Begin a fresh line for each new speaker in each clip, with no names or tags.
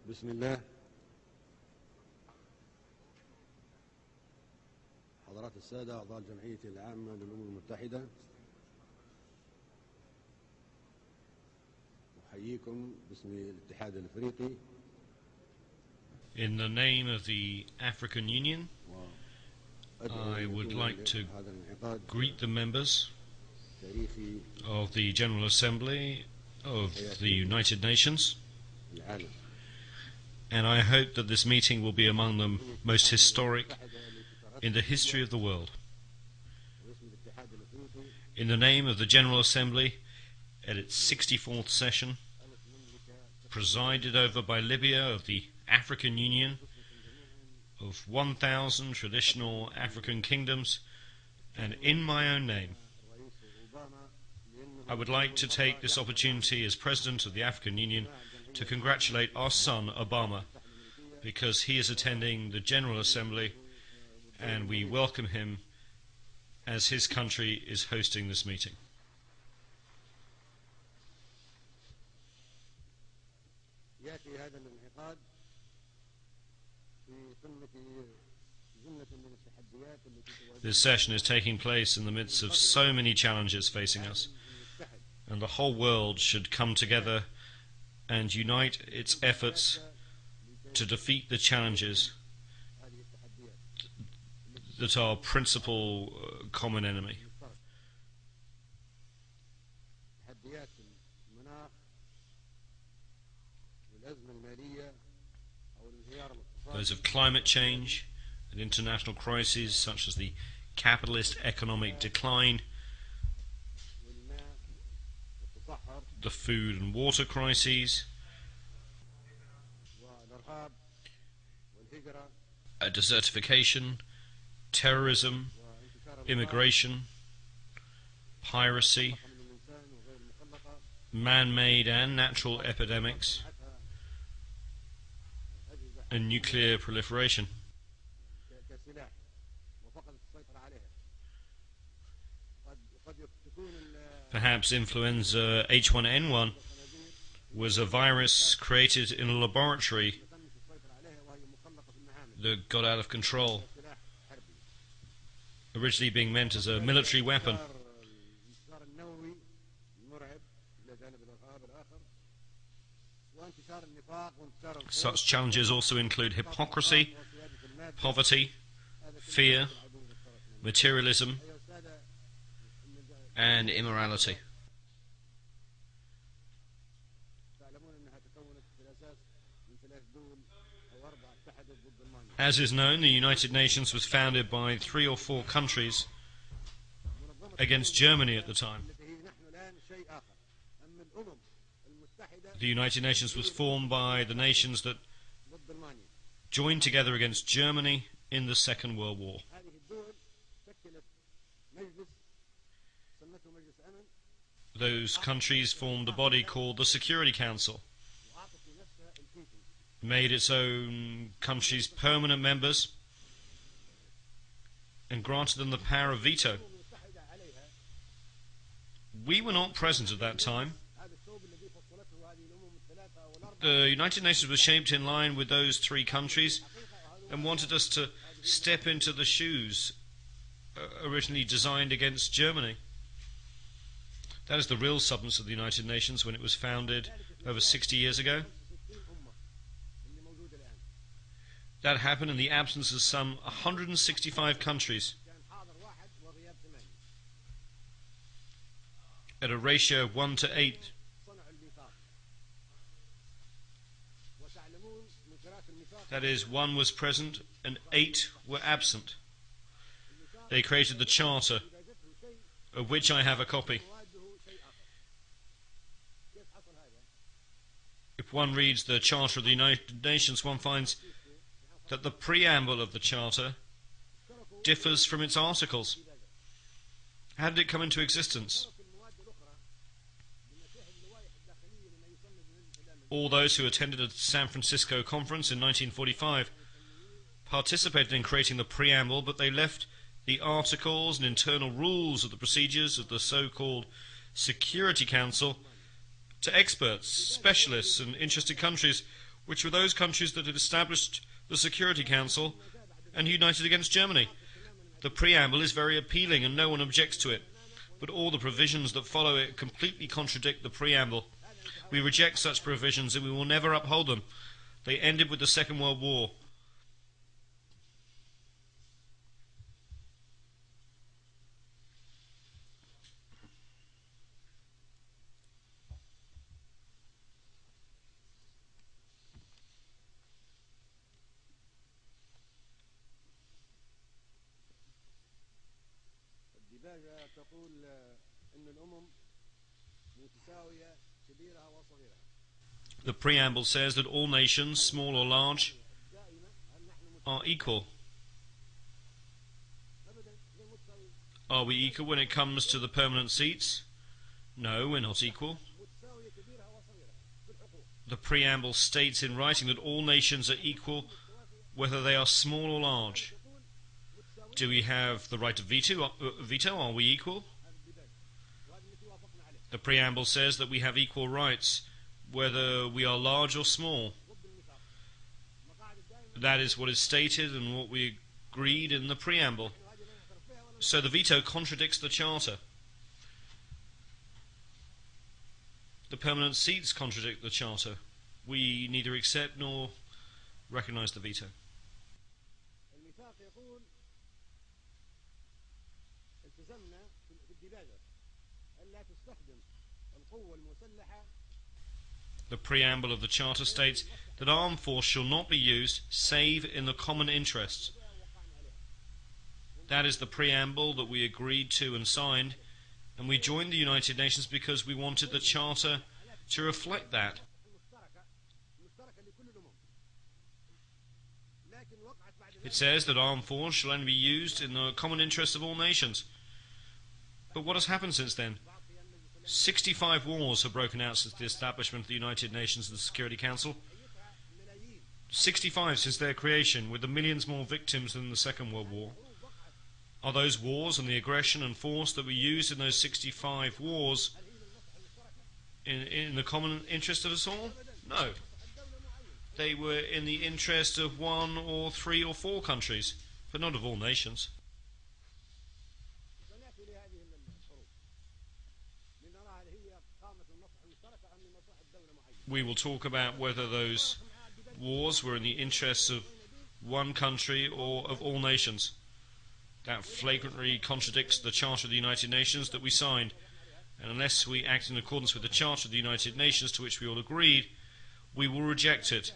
بسم الله. حضرات السادة أعضاء الجمعية العامة للأمم المتحدة، أحييكم باسم الاتحاد الأفريقي.
In the name of the African Union, I would like to greet the members of the General Assembly of the United Nations, and I hope that this meeting will be among the most historic in the history of the world. In the name of the General Assembly at its 64th session, presided over by Libya of the African Union, of 1,000 traditional African kingdoms, and in my own name, I would like to take this opportunity as President of the African Union to congratulate our son Obama, because he is attending the General Assembly and we welcome him as his country is hosting this meeting. This session is taking place in the midst of so many challenges facing us, and the whole world should come together and unite its efforts to defeat the challenges that are our principal common enemy. Those of climate change and international crises such as the capitalist economic decline, the food and water crises, desertification, terrorism, immigration, piracy, man-made and natural epidemics, and nuclear proliferation. Perhaps influenza H1N1 was a virus created in a laboratory that got out of control, originally being meant as a military weapon. Such challenges also include hypocrisy, poverty, fear, materialism, and immorality. As is known, the United Nations was founded by 3 or 4 countries against Germany at the time. The United Nations was formed by the nations that joined together against Germany in the Second World War. Those countries formed a body called the Security Council, made its own countries permanent members, and granted them the power of veto. We were not present at that time. The United Nations was shaped in line with those 3 countries and wanted us to step into the shoes originally designed against Germany. That is the real substance of the United Nations when it was founded over 60 years ago. That happened in the absence of some 165 countries, at a ratio of 1 to 8. That is, 1 was present and 8 were absent. They created the Charter, of which I have a copy. If one reads the Charter of the United Nations, one finds that the preamble of the Charter differs from its articles. How did it come into existence? All those who attended the San Francisco conference in 1945 participated in creating the preamble, but they left the articles and internal rules of the procedures of the so-called Security Council to experts, specialists and interested countries which were those countries that had established the Security Council and united against Germany. The preamble is very appealing and no one objects to it, but all the provisions that follow it completely contradict the preamble. We reject such provisions and we will never uphold them. They ended with the Second World War.
الديباجة تقول إن الأمم متساوية كبيرها وصغيرها.
The preamble says that all nations, small or large, are equal. Are we equal when it comes to the permanent seats? No, we're not equal. The preamble states in writing that all nations are equal whether they are small or large. Do we have the right to veto? Are we equal? The preamble says that we have equal rights whether we are large or small. That is what is stated and what we agreed in the preamble. So the veto contradicts the Charter. The permanent seats contradict the Charter. We neither accept nor recognize the veto.
الميثاق يقول التزمنا في الديباجة ألا تستخدم القوة المسلحة.
The preamble of the Charter states that armed force shall not be used save in the common interest. That is the preamble that we agreed to and signed, and we joined the United Nations because we wanted the Charter to reflect that. It says that armed force shall only be used in the common interest of all nations. But what has happened since then? 65 wars have broken out since the establishment of the United Nations and the Security Council. 65 since their creation, with the millions more victims than the Second World War. Are those wars and the aggression and force that were used in those 65 wars in the common interest of us all? No. They were in the interest of 1 or 3 or 4 countries, but not of all nations. We will talk about whether those wars were in the interests of one country or of all nations. That flagrantly contradicts the Charter of the United Nations that we signed, and unless we act in accordance with the Charter of the United Nations to which we all agreed, we will reject it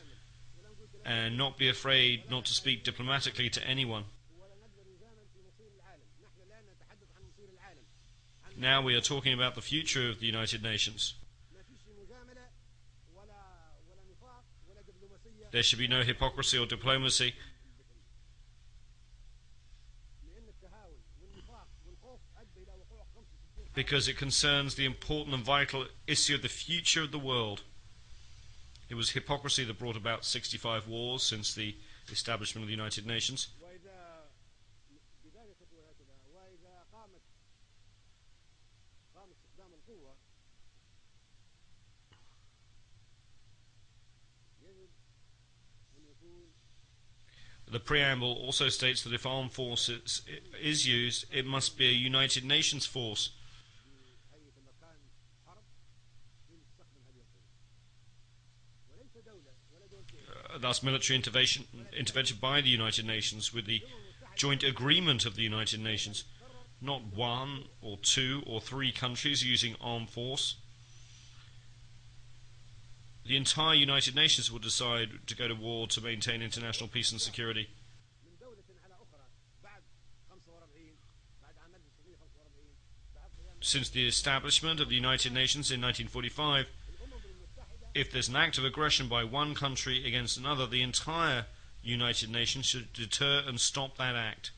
and not be afraid not to speak diplomatically to anyone. Now we are talking about the future of the United Nations. There should be no hypocrisy or diplomacy, because it concerns the important and vital issue of the future of the world. It was hypocrisy that brought about 65 wars since the establishment of the United Nations. The preamble also states that if armed force is used, it must be a United Nations force. Thus military intervention by the United Nations with the joint agreement of the United Nations, not 1 or 2 or 3 countries using armed force. The entire United Nations will decide to go to war to maintain international peace and security. Since the establishment of the United Nations in 1945, if there's an act of aggression by one country against another, the entire United Nations should deter and stop that act.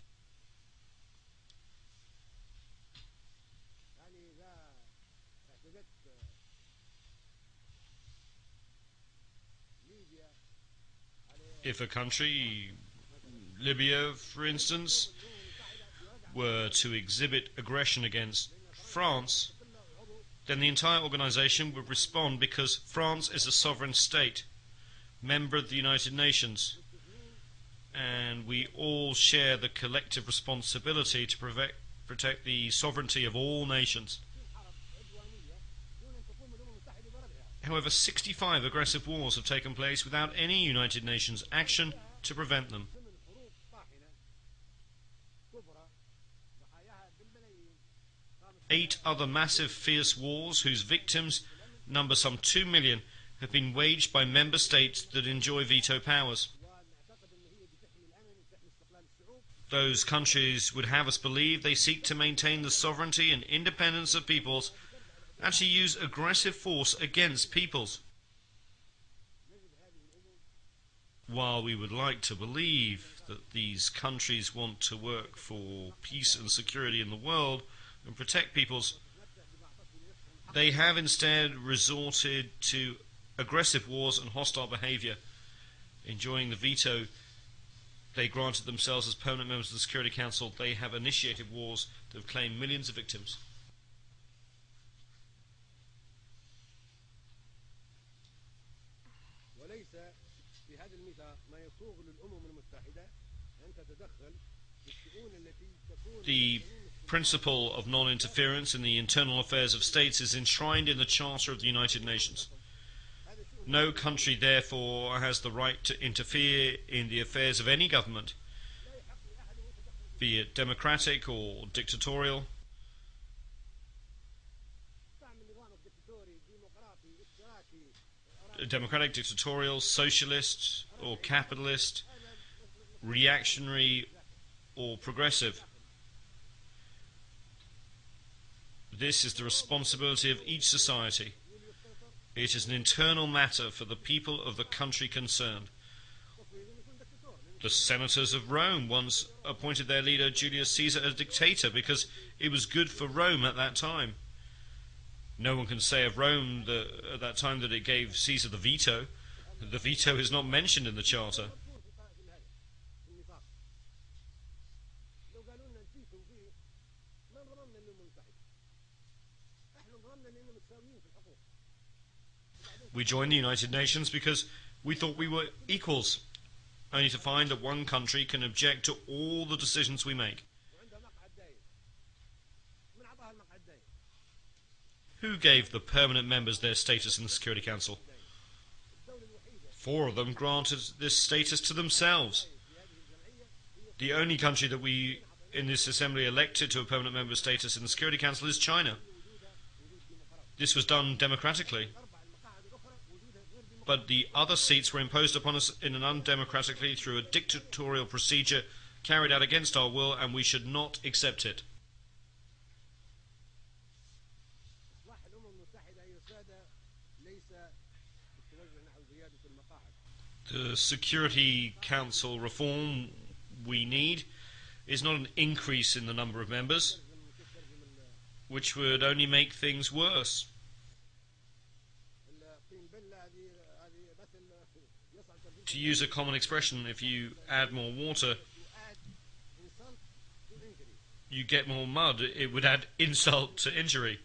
If a country, Libya for instance, were to exhibit aggression against France, then the entire organization would respond because France is a sovereign state. member of the United Nations, and we all share the collective responsibility to protect the sovereignty of all nations. However, 65 aggressive wars have taken place without any United Nations action to prevent them. 8 other massive, fierce wars, whose victims number some 2 million, have been waged by member states that enjoy veto powers. Those countries would have us believe they seek to maintain the sovereignty and independence of peoples, actually use aggressive force against peoples. While we would like to believe that these countries want to work for peace and security in the world and protect peoples, they have instead resorted to aggressive wars and hostile behavior, enjoying the veto they granted themselves as permanent members of the Security Council. They have initiated wars that have claimed millions of victims. The principle of non-interference in the internal affairs of states is enshrined in the Charter of the United Nations. No country, therefore, has the right to interfere in the affairs of any government, be it democratic or dictatorial. Democratic, dictatorial, socialist or capitalist, reactionary or progressive. This is the responsibility of each society. It is an internal matter for the people of the country concerned. The senators of Rome once appointed their leader Julius Caesar a dictator because it was good for Rome at that time. No one can say of Rome at that time that it gave Caesar the veto. The veto is not mentioned in the Charter. We joined the United Nations because we thought we were equals, only to find that one country can object to all the decisions we make. Who gave the permanent members their status in the Security Council? 4 of them granted this status to themselves. The only country that we in this assembly elected to a permanent member status in the Security Council is China. This was done democratically. But the other seats were imposed upon us in an undemocratically through a dictatorial procedure carried out against our will, and we should not accept it. The Security Council reform we need is not an increase in the number of members, which would only make things worse. To use a common expression, if you add more water, you get more mud. It would add insult to injury.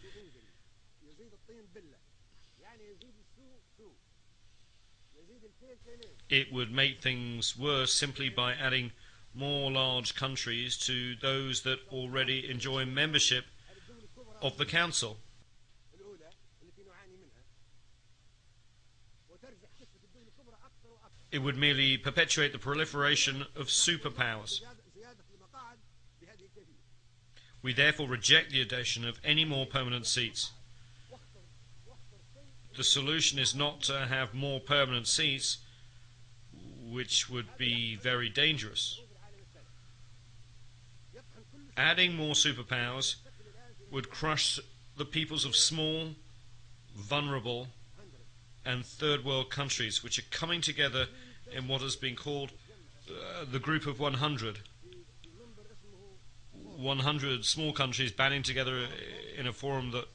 It would make things worse simply by adding more large countries to those that already enjoy membership of the Council. It would merely perpetuate the proliferation of superpowers. We therefore reject the addition of any more permanent seats. The solution is not to have more permanent seats, which would be very dangerous. Adding more superpowers would crush the peoples of small, vulnerable, and third world countries, which are coming together in what has been called the Group of 100. 100 small countries banding together in a forum that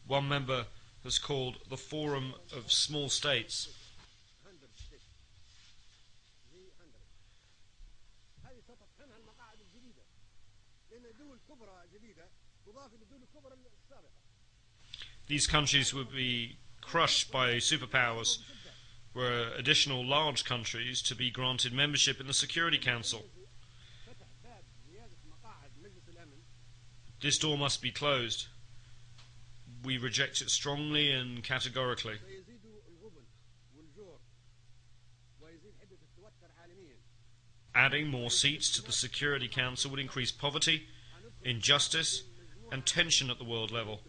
one member has called the Forum of Small States. These countries would be crushed by superpowers, were additional large countries to be granted membership in the Security Council. This door must be closed. We reject it strongly and categorically. Adding more seats to the Security Council would increase poverty, injustice, and tension at the world level,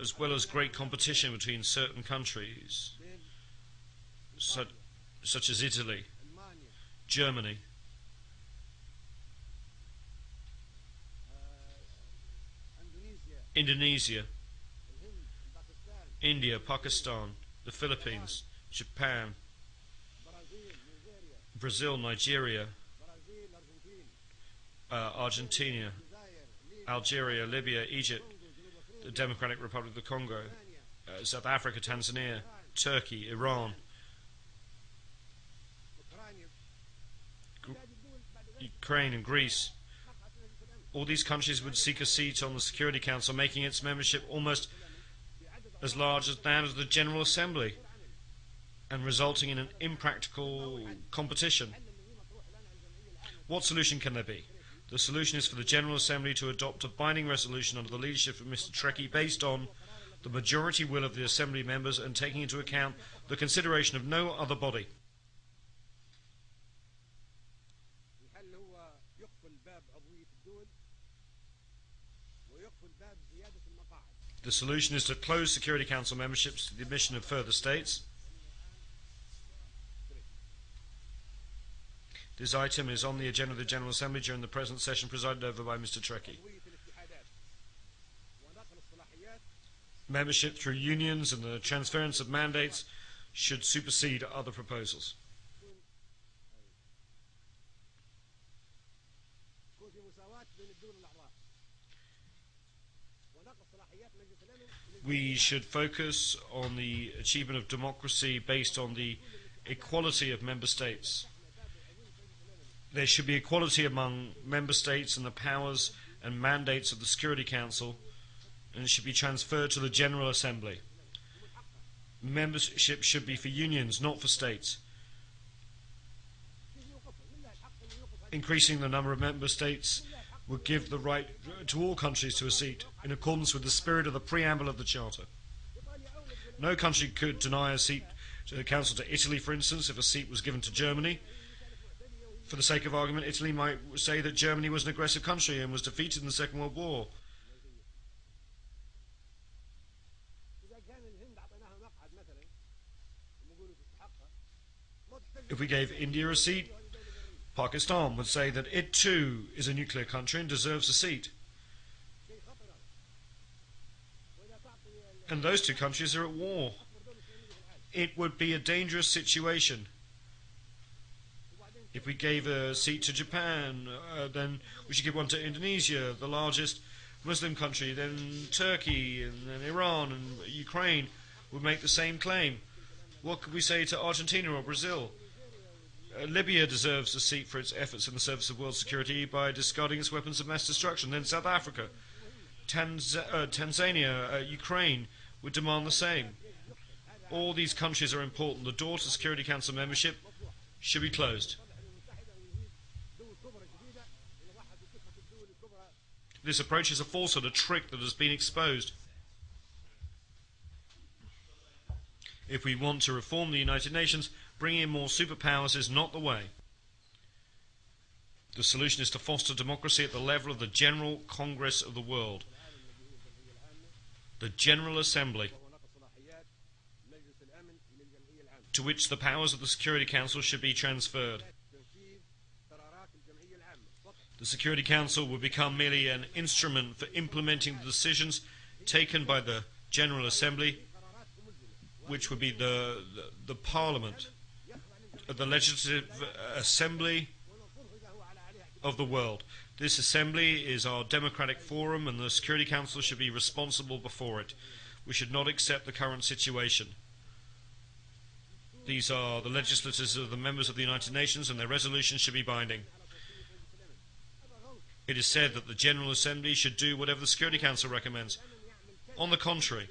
as well as great competition between certain countries, such as Italy, Germany, Indonesia, India, Pakistan, the Philippines, Japan, Brazil, Nigeria, Argentina, Algeria, Libya, Egypt, the Democratic Republic of the Congo, South Africa, Tanzania, Turkey, Iran, Ukraine and Greece. All these countries would seek a seat on the Security Council, making its membership almost as large as that of the General Assembly, and resulting in an impractical competition. What solution can there be? The solution is for the General Assembly to adopt a binding resolution under the leadership of Mr. Trekkie based on the majority will of the Assembly members and taking into account the consideration of no other body. The solution is to close Security Council memberships to the admission of further states. This item is on the agenda of the General Assembly during the present session presided over by Mr. Trekkie. Membership through unions and the transference of mandates should supersede other proposals. We should focus on the achievement of democracy based on the equality of member states. There should be equality among member states and the powers and mandates of the Security Council, and it should be transferred to the General Assembly. Membership should be for unions, not for states. Increasing the number of member states would give the right to all countries to a seat, in accordance with the spirit of the preamble of the Charter. No country could deny a seat to the Council to Italy, for instance, if a seat was given to Germany. For the sake of argument, Italy might say that Germany was an aggressive country and was defeated in the Second World War. If we gave India a seat, Pakistan would say that it too is a nuclear country and deserves a seat. And those two countries are at war. It would be a dangerous situation. If we gave a seat to Japan, then we should give one to Indonesia, the largest Muslim country, then Turkey, and then Iran and Ukraine would make the same claim. What could we say to Argentina or Brazil? Libya deserves a seat for its efforts in the service of world security by discarding its weapons of mass destruction. Then South Africa, Tanzania, Ukraine would demand the same. All these countries are important. The door to Security Council membership should be closed. This approach is a falsehood, a trick that has been exposed. If we want to reform the United Nations, bringing in more superpowers is not the way. The solution is to foster democracy at the level of the General Congress of the world, the General Assembly, to which the powers of the Security Council should be transferred. The Security Council will become merely an instrument for implementing the decisions taken by the General Assembly, which would be the Parliament, the Legislative Assembly of the world. This assembly is our democratic forum, and the Security Council should be responsible before it. We should not accept the current situation. These are the legislators of the members of the United Nations, and their resolutions should be binding. It is said that the General Assembly should do whatever the Security Council recommends. On the contrary,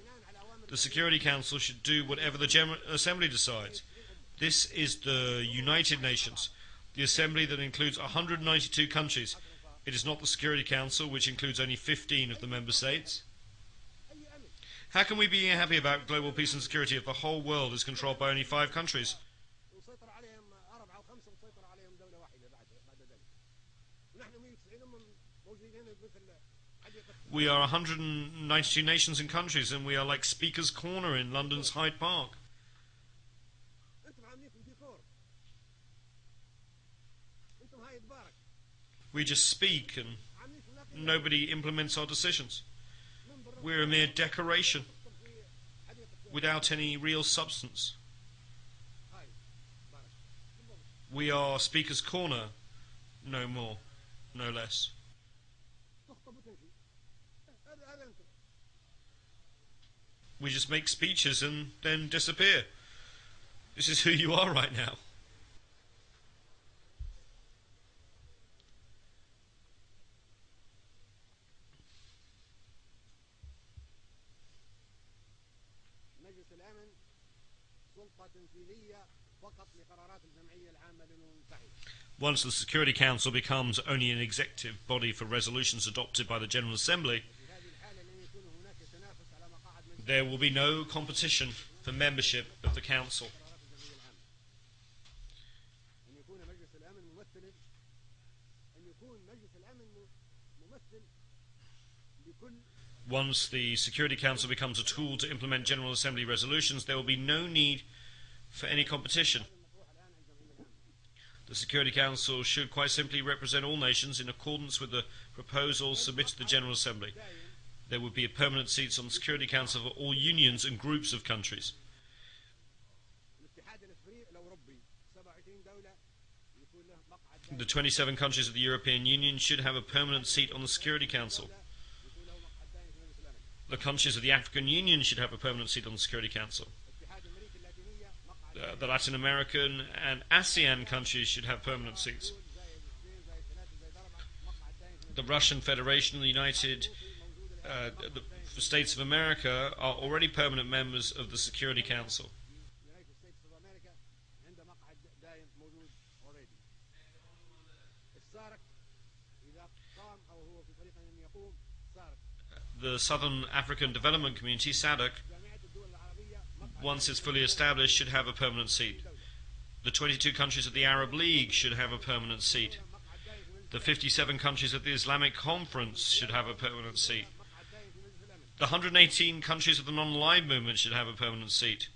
the Security Council should do whatever the General Assembly decides. This is the United Nations, the assembly that includes 192 countries. It is not the Security Council, which includes only 15 of the member states. How can we be happy about global peace and security if the whole world is controlled by only 5 countries? We are 192 nations and countries, and we are like Speaker's Corner in London's Hyde Park. We just speak and nobody implements our decisions. We're a mere decoration without any real substance. We are Speaker's Corner, no more, no less. We just make speeches and then disappear. This is who you are right now. Once the Security Council becomes only an executive body for resolutions adopted by the General Assembly, there will be no competition for membership of the Council. Once the Security Council becomes a tool to implement General Assembly resolutions, there will be no need for any competition. The Security Council should quite simply represent all nations in accordance with the proposals submitted to the General Assembly. There would be permanent seats on the Security Council for all unions and groups of countries. The 27 countries of the European Union should have a permanent seat on the Security Council. The countries of the African Union should have a permanent seat on the Security Council. The Latin American and ASEAN countries should have permanent seats. The Russian Federation and the United States of America are already permanent members of the Security Council. The Southern African Development Community, SADC, once it's fully established, should have a permanent seat. The 22 countries of the Arab League should have a permanent seat. The 57 countries of the Islamic Conference should have a permanent seat. The 118 countries of the non-aligned movement should have a permanent seat.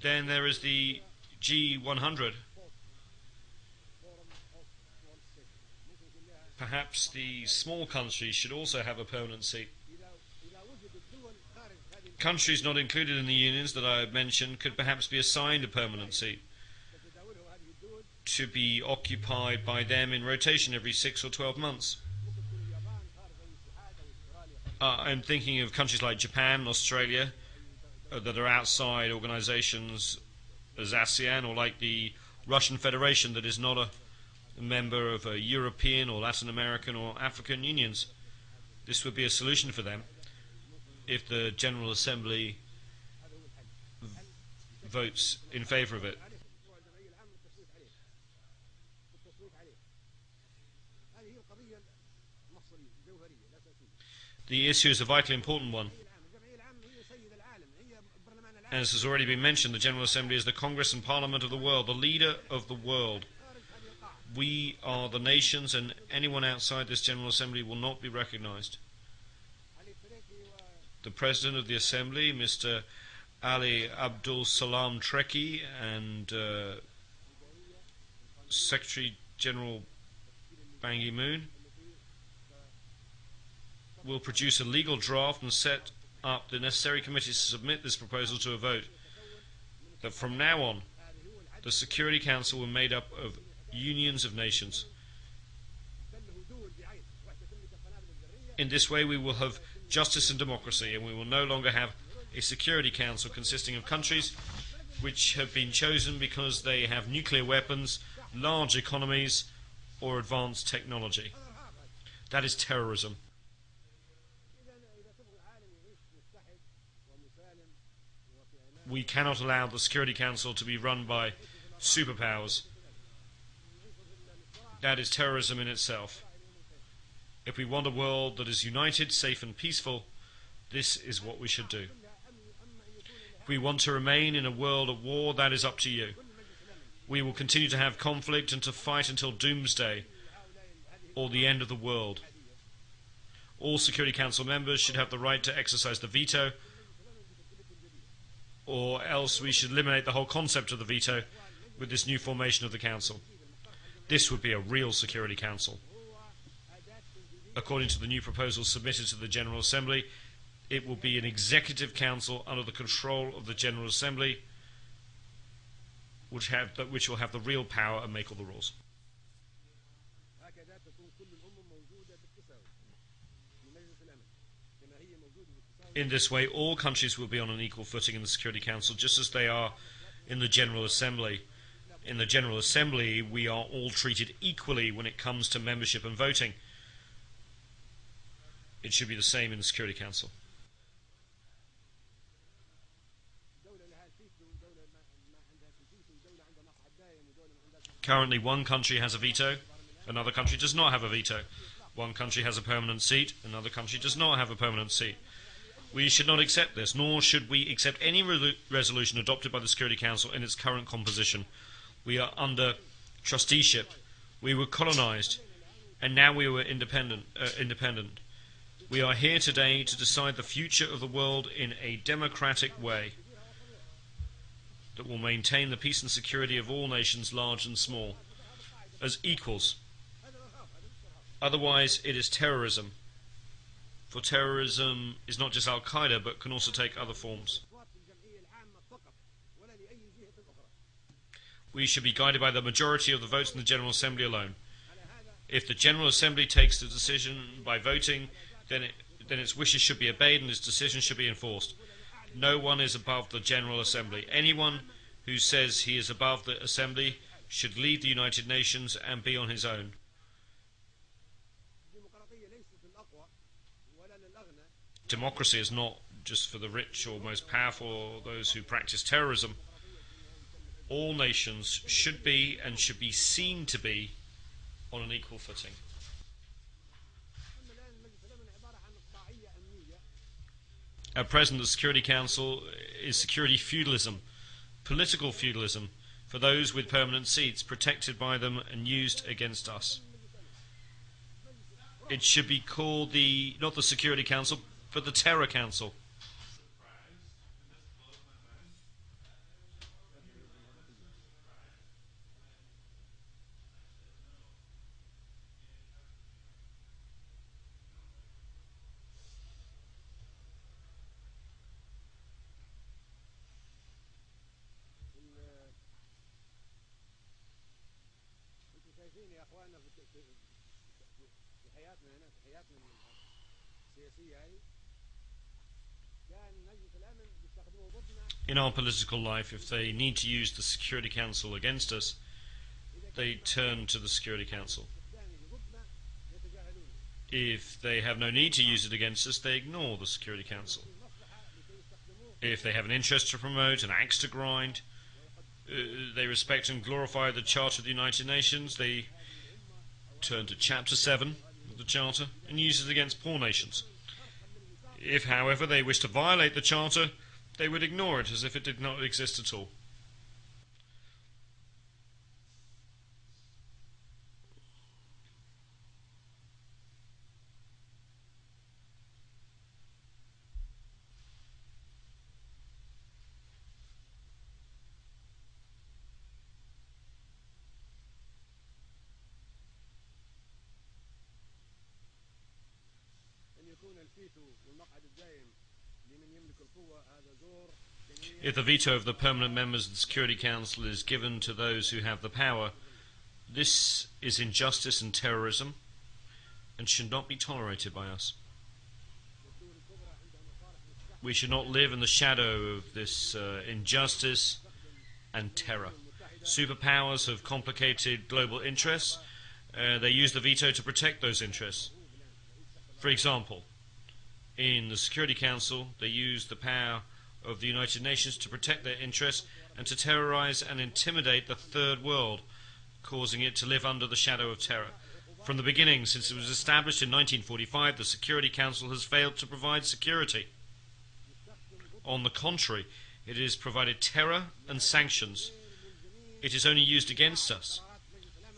Then there is the G100. Perhaps the small countries should also have a permanent seat. Countries not included in the unions that I have mentioned could perhaps be assigned a permanent seat to be occupied by them in rotation every 6 or 12 months. I'm thinking of countries like Japan and Australia that are outside organizations as ASEAN, or like the Russian Federation that is not a member of European or Latin American or African unions. This would be a solution for them if the General Assembly votes in favor of it. The issue is a vitally important one. As has already been mentioned, the General Assembly is the Congress and Parliament of the world, the leader of the world. We are the nations, and anyone outside this General Assembly will not be recognized. The President of the Assembly, Mr. Ali Abdul Salam Treki, and Secretary General Ban Ki-moon will produce a legal draft and set up the necessary committees to submit this proposal to a vote. That from now on, the Security Council will be made up of unions of nations. In this way we will have justice and democracy, and we will no longer have a Security Council consisting of countries which have been chosen because they have nuclear weapons, large economies, or advanced technology. That is terrorism. We cannot allow the Security Council to be run by superpowers. That is terrorism in itself. If we want a world that is united, safe and peaceful, this is what we should do. If we want to remain in a world at war, that is up to you. We will continue to have conflict and to fight until doomsday or the end of the world. All Security Council members should have the right to exercise the veto, or else we should eliminate the whole concept of the veto with this new formation of the Council. This would be a real Security Council. According to the new proposal submitted to the General Assembly, it will be an executive council under the control of the General Assembly, which will have the real power and make all the rules. In this way, all countries will be on an equal footing in the Security Council, just as they are in the General Assembly. In the General Assembly, we are all treated equally when it comes to membership and voting. It should be the same in the Security Council. Currently, one country has a veto, another country does not have a veto. One country has a permanent seat, another country does not have a permanent seat. We should not accept this, nor should we accept any resolution adopted by the Security Council in its current composition. We are under trusteeship. We were colonized, and now we were independent. We are here today to decide the future of the world in a democratic way that will maintain the peace and security of all nations, large and small, as equals. Otherwise, it is terrorism. For terrorism is not just Al-Qaeda, but can also take other forms. We should be guided by the majority of the votes in the General Assembly alone. If the General Assembly takes the decision by voting, then its wishes should be obeyed and its decision should be enforced. No one is above the General Assembly. Anyone who says he is above the Assembly should leave the United Nations and be on his own. Democracy is not just for the rich or most powerful or those who practice terrorism. All nations should be and should be seen to be on an equal footing. At present, the Security Council is security feudalism, political feudalism, for those with permanent seats, protected by them and used against us. It should be called not the Security Council, but the Terror Council. In our political life, if they need to use the Security Council against us, they turn to the Security Council. If they have no need to use it against us, they ignore the Security Council. If they have an interest to promote, an axe to grind, they respect and glorify the Charter of the United Nations, they turn to Chapter 7 of the Charter and use it against poor nations. If, however, they wish to violate the Charter, they would ignore it as if it did not exist at all. If the veto of the permanent members of the Security Council is given to those who have the power, this is injustice and terrorism and should not be tolerated by us. We should not live in the shadow of this injustice and terror. Superpowers have complicated global interests. They use the veto to protect those interests. For example, in the Security Council, they use the power of the United Nations to protect their interests and to terrorize and intimidate the third world, causing it to live under the shadow of terror. From the beginning, since it was established in 1945, the Security Council has failed to provide security. On the contrary, it has provided terror and sanctions. It is only used against us.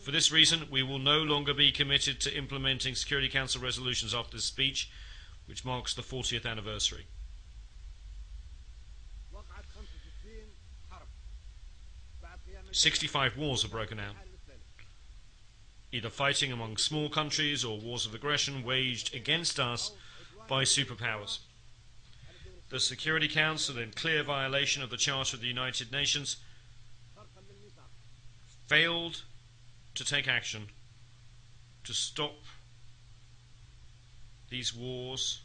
For this reason, we will no longer be committed to implementing Security Council resolutions after this speech, which marks the 40th anniversary. 65 wars have broken out, either fighting among small countries or wars of aggression waged against us by superpowers. The Security Council, in clear violation of the Charter of the United Nations, failed to take action to stop these wars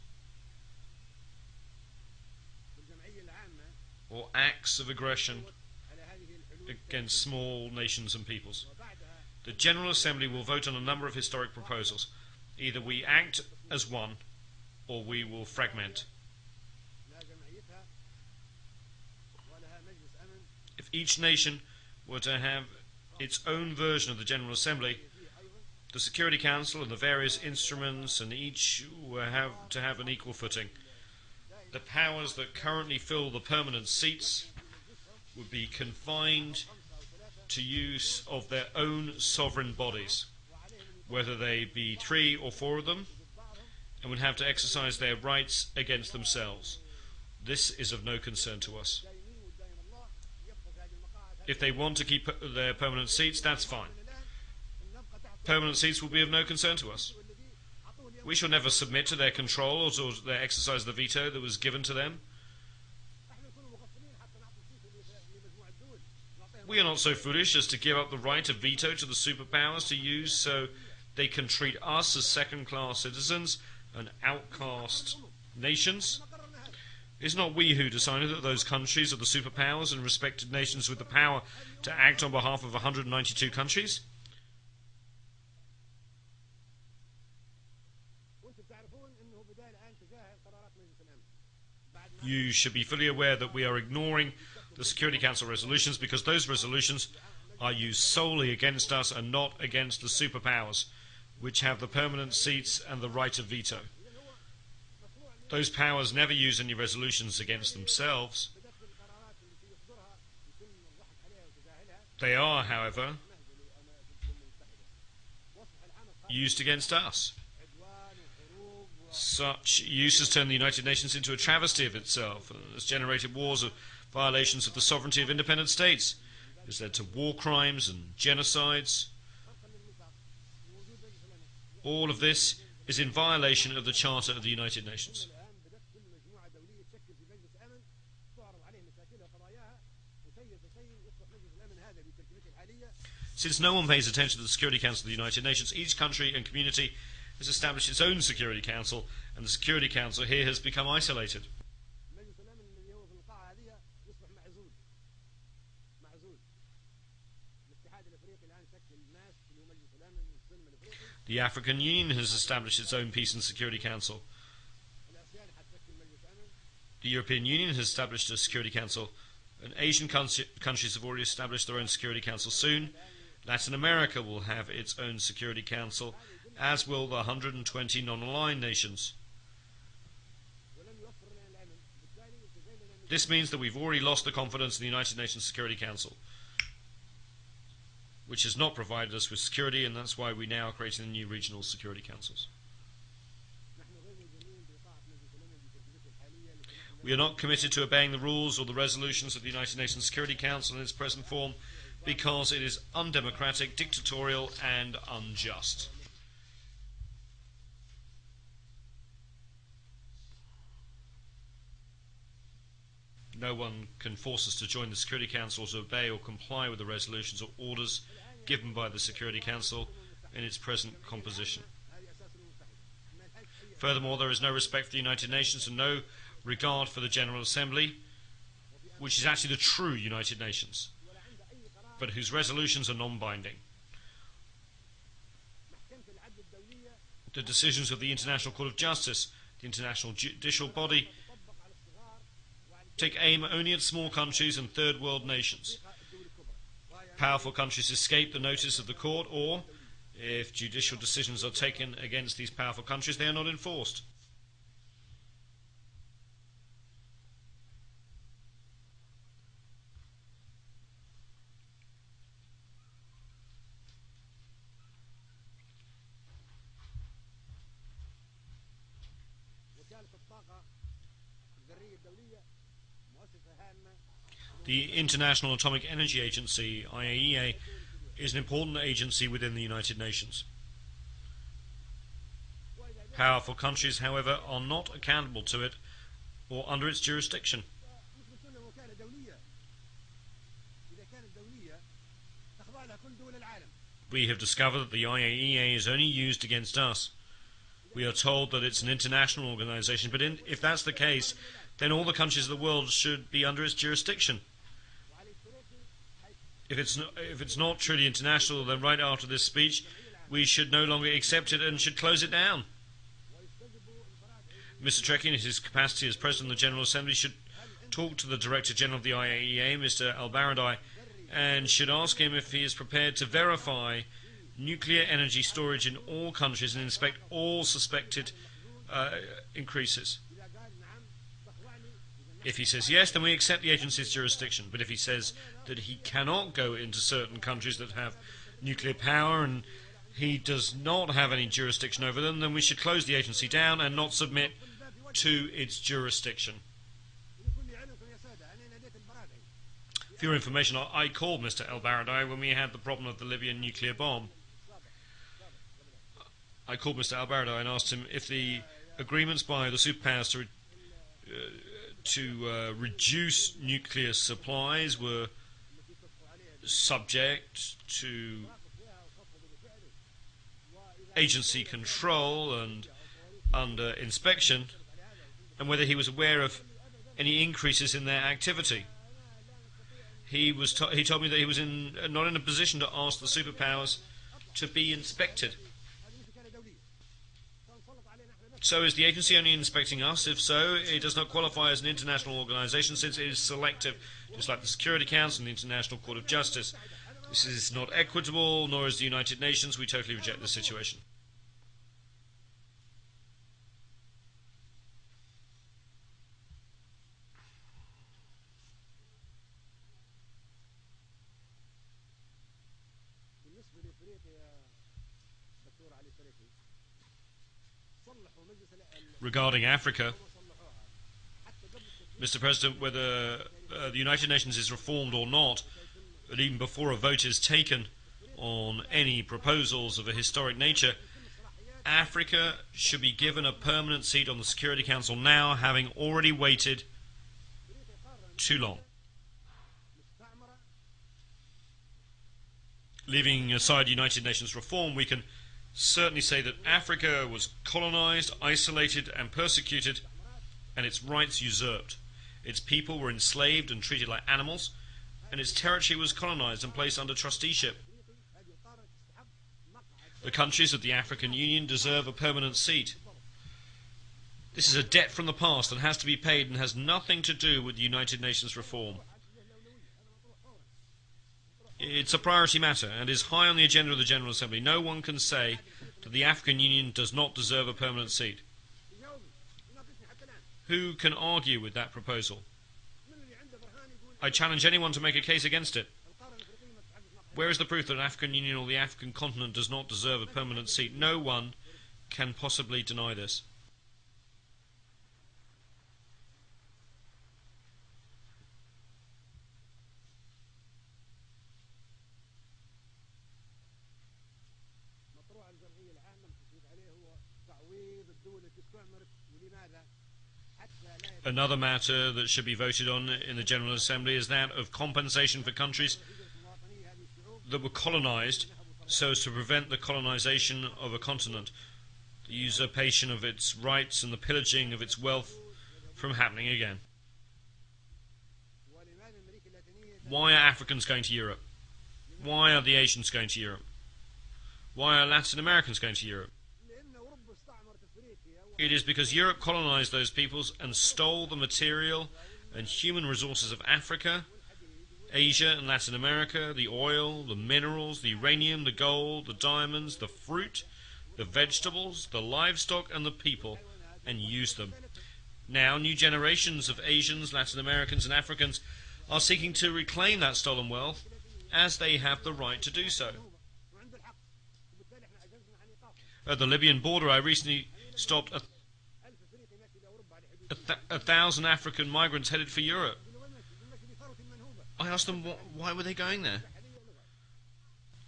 or acts of aggression against small nations and peoples. The General Assembly will vote on a number of historic proposals. Either we act as one or we will fragment. If each nation were to have its own version of the General Assembly, the Security Council and the various instruments and each will have to have an equal footing. The powers that currently fill the permanent seats would be confined to use of their own sovereign bodies, whether they be 3 or 4 of them, and would have to exercise their rights against themselves. This is of no concern to us. If they want to keep their permanent seats, that's fine. Permanent seats will be of no concern to us. We shall never submit to their control or to their exercise of the veto that was given to them. We are not so foolish as to give up the right of veto to the superpowers to use so they can treat us as second-class citizens and outcast nations. It's not we who decided that those countries are the superpowers and respected nations with the power to act on behalf of 192 countries. You should be fully aware that we are ignoring the Security Council resolutions because those resolutions are used solely against us and not against the superpowers, which have the permanent seats and the right of veto. Those powers never use any resolutions against themselves. They are, however, used against us. Such use has turned the United Nations into a travesty of itself and has generated wars of violations of the sovereignty of independent states. It has led to war crimes and genocides. All of this is in violation of the Charter of the United Nations. Since no one pays attention to the Security Council of the United Nations, each country and community has established its own Security Council, and the Security Council here has become isolated. The African Union has established its own Peace and Security Council. The European Union has established a Security Council, and Asian countries have already established their own Security Council soon. Latin America will have its own Security Council, as will the 120 non-aligned nations. This means that we've already lost the confidence in the United Nations Security Council, which has not provided us with security, and that's why we now are creating the new regional security councils. We are not committed to obeying the rules or the resolutions of the United Nations Security Council in its present form because it is undemocratic, dictatorial, and unjust. No one can force us to join the Security Council or to obey or comply with the resolutions or orders given by the Security Council in its present composition. Furthermore, there is no respect for the United Nations and no regard for the General Assembly, which is actually the true United Nations, but whose resolutions are non-binding. The decisions of the International Court of Justice, the international judicial body, take aim only at small countries and third world nations. Powerful countries escape the notice of the court, or, if judicial decisions are taken against these powerful countries, they are not enforced. The International Atomic Energy Agency, IAEA, is an important agency within the United Nations. Powerful countries, however, are not accountable to it or under its jurisdiction. We have discovered that the IAEA is only used against us. We are told that it's an international organization, but if that's the case, then all the countries of the world should be under its jurisdiction. If it's not truly international, then right after this speech, we should no longer accept it and should close it down. Mr. Trekkie, in his capacity as President of the General Assembly, should talk to the Director General of the IAEA, Mr. Al-Baradei, and should ask him if he is prepared to verify nuclear energy storage in all countries and inspect all suspected increases. If he says yes, then we accept the agency's jurisdiction. But if he says that he cannot go into certain countries that have nuclear power and he does not have any jurisdiction over them, then we should close the agency down and not submit to its jurisdiction. For your information, I called Mr. El-Baradei when we had the problem of the Libyan nuclear bomb. I called Mr. El-Baradei and asked him if the agreements by the superpowers to reduce nuclear supplies were subject to agency control and under inspection, and whether he was aware of any increases in their activity. He told me that he was not in a position to ask the superpowers to be inspected. So is the agency only inspecting us? If so, it does not qualify as an international organisation since it is selective, just like the Security Council and the International Court of Justice. This is not equitable, nor is the United Nations. We totally reject this situation. Regarding Africa, Mr. President, whether the United Nations is reformed or not, but even before a vote is taken on any proposals of a historic nature, Africa should be given a permanent seat on the Security Council now, having already waited too long. Leaving aside United Nations reform, we can certainly say that Africa was colonized, isolated and persecuted, and its rights usurped. Its people were enslaved and treated like animals, and its territory was colonized and placed under trusteeship. The countries of the African Union deserve a permanent seat. This is a debt from the past that has to be paid and has nothing to do with the United Nations reform. It's a priority matter and is high on the agenda of the General Assembly. No one can say that the African Union does not deserve a permanent seat. Who can argue with that proposal? I challenge anyone to make a case against it. Where is the proof that the African Union or the African continent does not deserve a permanent seat? No one can possibly deny this. Another matter that should be voted on in the General Assembly is that of compensation for countries that were colonized so as to prevent the colonization of a continent, the usurpation of its rights and the pillaging of its wealth from happening again. Why are Africans going to Europe? Why are the Asians going to Europe? Why are Latin Americans going to Europe? It is because Europe colonized those peoples and stole the material and human resources of Africa, Asia and Latin America, the oil, the minerals, the uranium, the gold, the diamonds, the fruit, the vegetables, the livestock and the people, and use them. Now, new generations of Asians, Latin Americans and Africans are seeking to reclaim that stolen wealth, as they have the right to do so. At the Libyan border, I recently stopped 1,000 African migrants headed for Europe. I asked them why were they going there.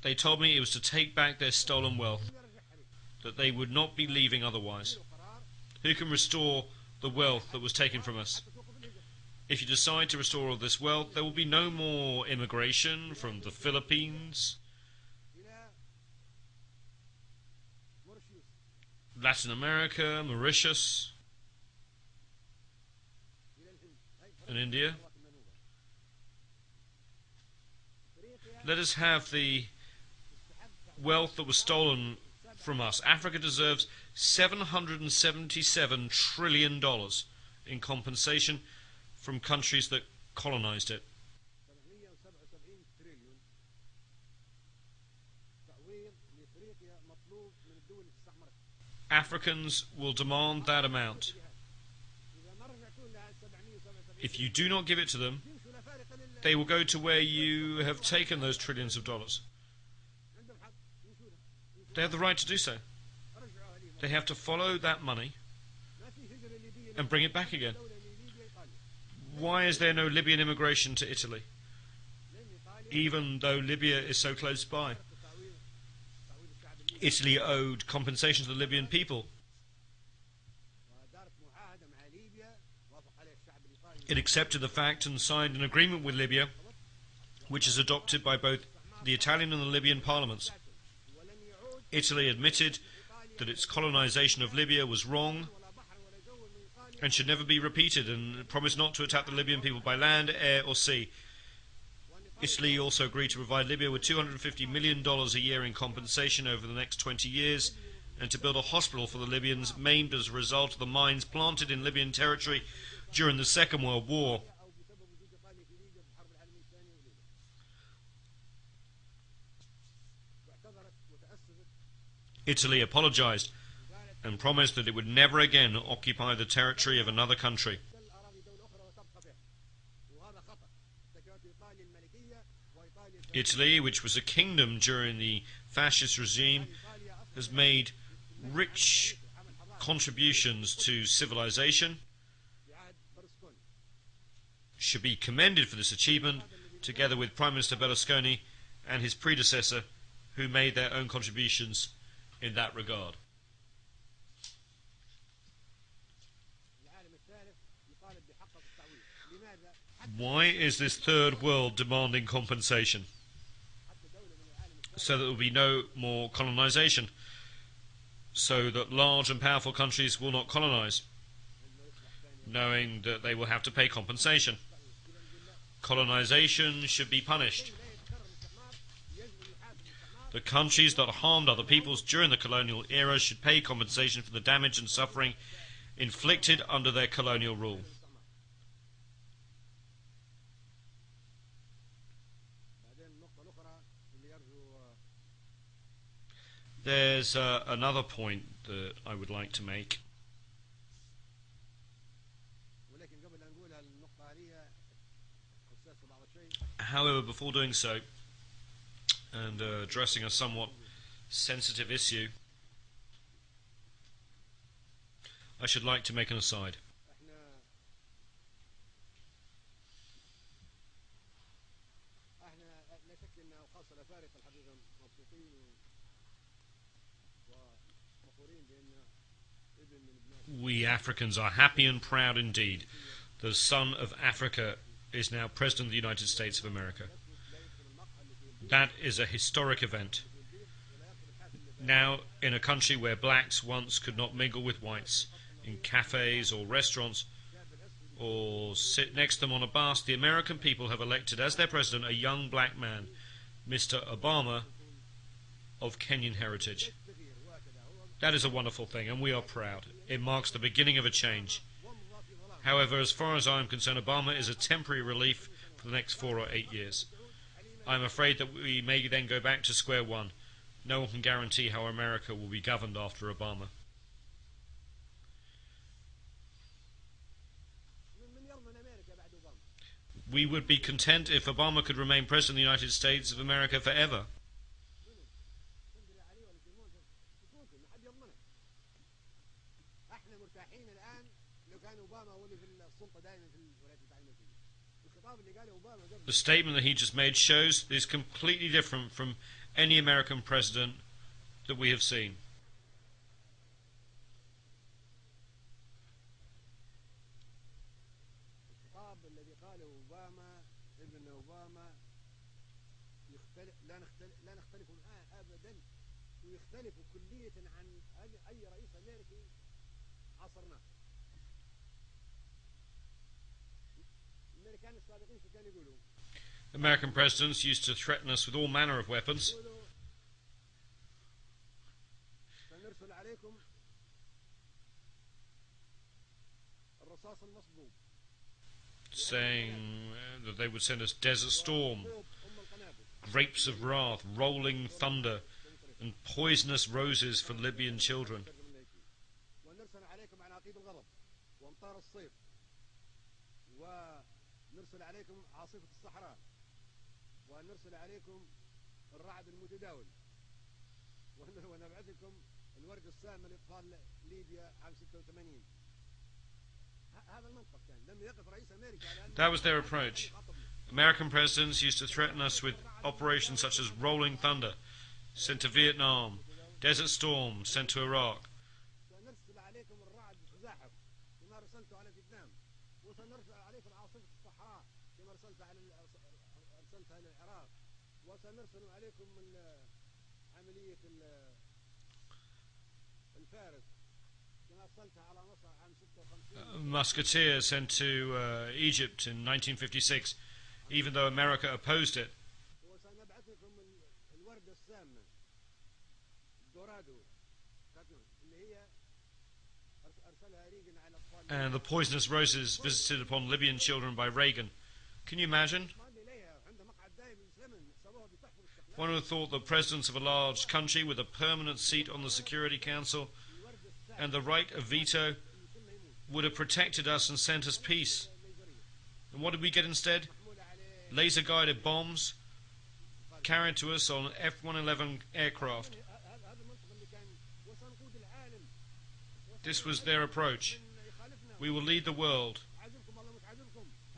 They told me it was to take back their stolen wealth, that they would not be leaving otherwise. Who can restore the wealth that was taken from us? If you decide to restore all this wealth, there will be no more immigration from the Philippines, Latin America, Mauritius, and India. Let us have the wealth that was stolen from us. Africa deserves $777 trillion in compensation from countries that colonized it. Africans will demand that amount. If you do not give it to them, they will go to where you have taken those trillions of dollars. They have the right to do so. They have to follow that money and bring it back again. Why is there no Libyan immigration to Italy, even though Libya is so close by? Italy owed compensation to the Libyan people. It accepted the fact and signed an agreement with Libya, which is adopted by both the Italian and the Libyan parliaments. Italy admitted that its colonization of Libya was wrong and should never be repeated, and promised not to attack the Libyan people by land, air or sea. Italy also agreed to provide Libya with $250 million a year in compensation over the next 20 years, and to build a hospital for the Libyans maimed as a result of the mines planted in Libyan territory during the Second World War. Italy apologized and promised that it would never again occupy the territory of another country. Italy, which was a kingdom during the fascist regime, has made rich contributions to civilization, should be commended for this achievement, together with Prime Minister Berlusconi and his predecessor, who made their own contributions in that regard. Why is this third world demanding compensation? So that there will be no more colonization, so that large and powerful countries will not colonize, knowing that they will have to pay compensation. Colonization should be punished. The countries that harmed other peoples during the colonial era should pay compensation for the damage and suffering inflicted under their colonial rule. There's another point that I would like to make. However, before doing so, and addressing a somewhat sensitive issue, I should like to make an aside. We Africans are happy and proud indeed. The son of Africa is now President of the United States of America. That is a historic event. Now, in a country where blacks once could not mingle with whites, in cafes or restaurants, or sit next to them on a bus, the American people have elected as their president a young black man, Mr. Obama, of Kenyan heritage. That is a wonderful thing, and we are proud. It marks the beginning of a change. However, as far as I'm concerned, Obama is a temporary relief for the next 4 or 8 years. I'm afraid that we may then go back to square one. No one can guarantee how America will be governed after Obama. We would be content if Obama could remain President of the United States of America forever. The statement that he just made shows that he's completely different from any American president that we have seen. American presidents used to threaten us with all manner of weapons, saying that they would send us Desert Storm, grapes of wrath, rolling thunder, and poisonous roses for Libyan children. That was their approach. American presidents used to threaten us with operations such as Rolling Thunder, sent to Vietnam, Desert Storm, sent to Iraq. Musketeer sent to Egypt in 1956, even though America opposed it. And the poisonous roses visited upon Libyan children by Reagan. Can you imagine? One would have thought that presidents of a large country with a permanent seat on the Security Council and the right of veto would have protected us and sent us peace. And what did we get instead? Laser-guided bombs carried to us on F-111 aircraft. This was their approach. We will lead the world,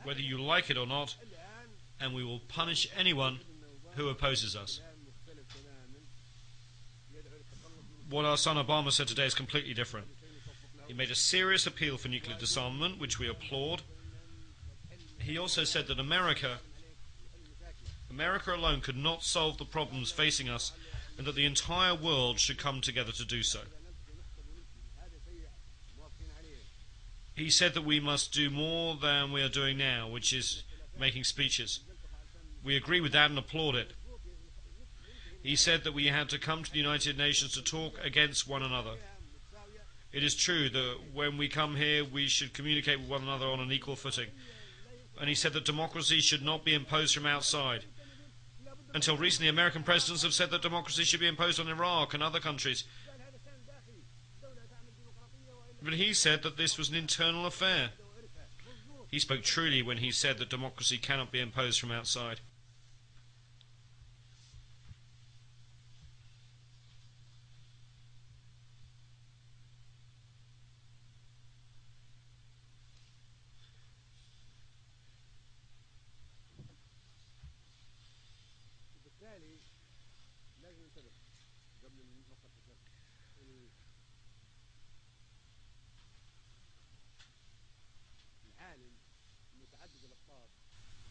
whether you like it or not, and we will punish anyone who opposes us. What our son Obama said today is completely different. He made a serious appeal for nuclear disarmament, which we applaud. He also said that America alone could not solve the problems facing us, and that the entire world should come together to do so. He said that we must do more than we are doing now, which is making speeches. We agree with that and applaud it. He said that we had to come to the United Nations to talk against one another. It is true that when we come here, we should communicate with one another on an equal footing. And he said that democracy should not be imposed from outside. Until recently, American presidents have said that democracy should be imposed on Iraq and other countries. But he said that this was an internal affair. He spoke truly when he said that democracy cannot be imposed from outside.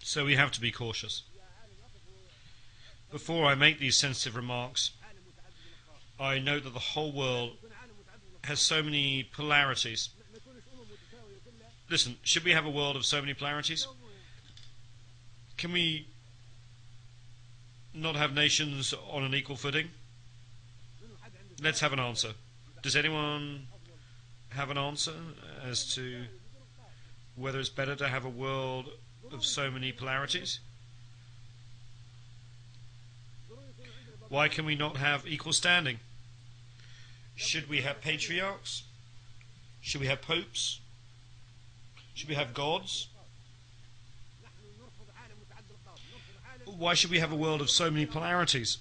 So we have to be cautious. Before I make these sensitive remarks, I note that the whole world has so many polarities. Listen, should we have a world of so many polarities? Can we not have nations on an equal footing? Let's have an answer. Does anyone have an answer as to whether it's better to have a world of so many polarities? Why can we not have equal standing? Should we have patriarchs? Should we have popes? Should we have gods? Why should we have a world of so many polarities?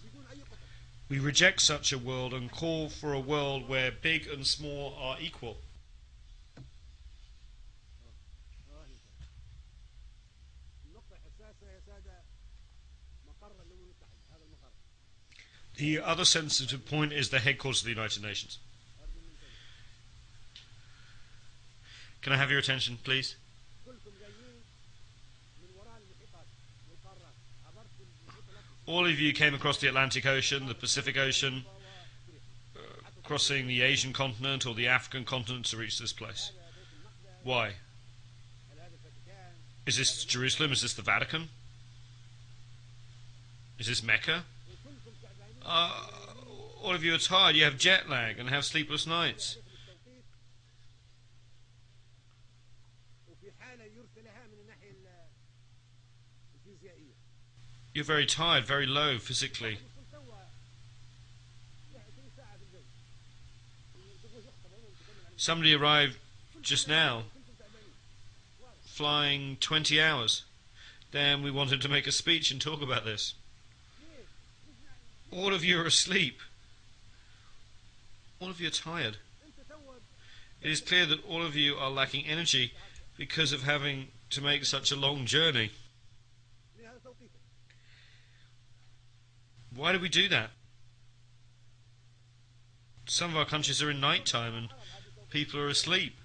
We reject such a world and call for a world where big and small are equal. The other sensitive point is the headquarters of the United Nations. Can I have your attention, please? All of you came across the Atlantic Ocean, the Pacific Ocean, crossing the Asian continent or the African continent to reach this place. Why? Is this Jerusalem? Is this the Vatican? Is this Mecca? All of you are tired. You have jet lag and have sleepless nights. You're very tired, very low physically. Somebody arrived just now, flying 20 hours. Then we wanted to make a speech and talk about this. All of you are asleep. All of you are tired. It is clear that all of you are lacking energy because of having to make such a long journey. Why do we do that? Some of our countries are in night time and people are asleep.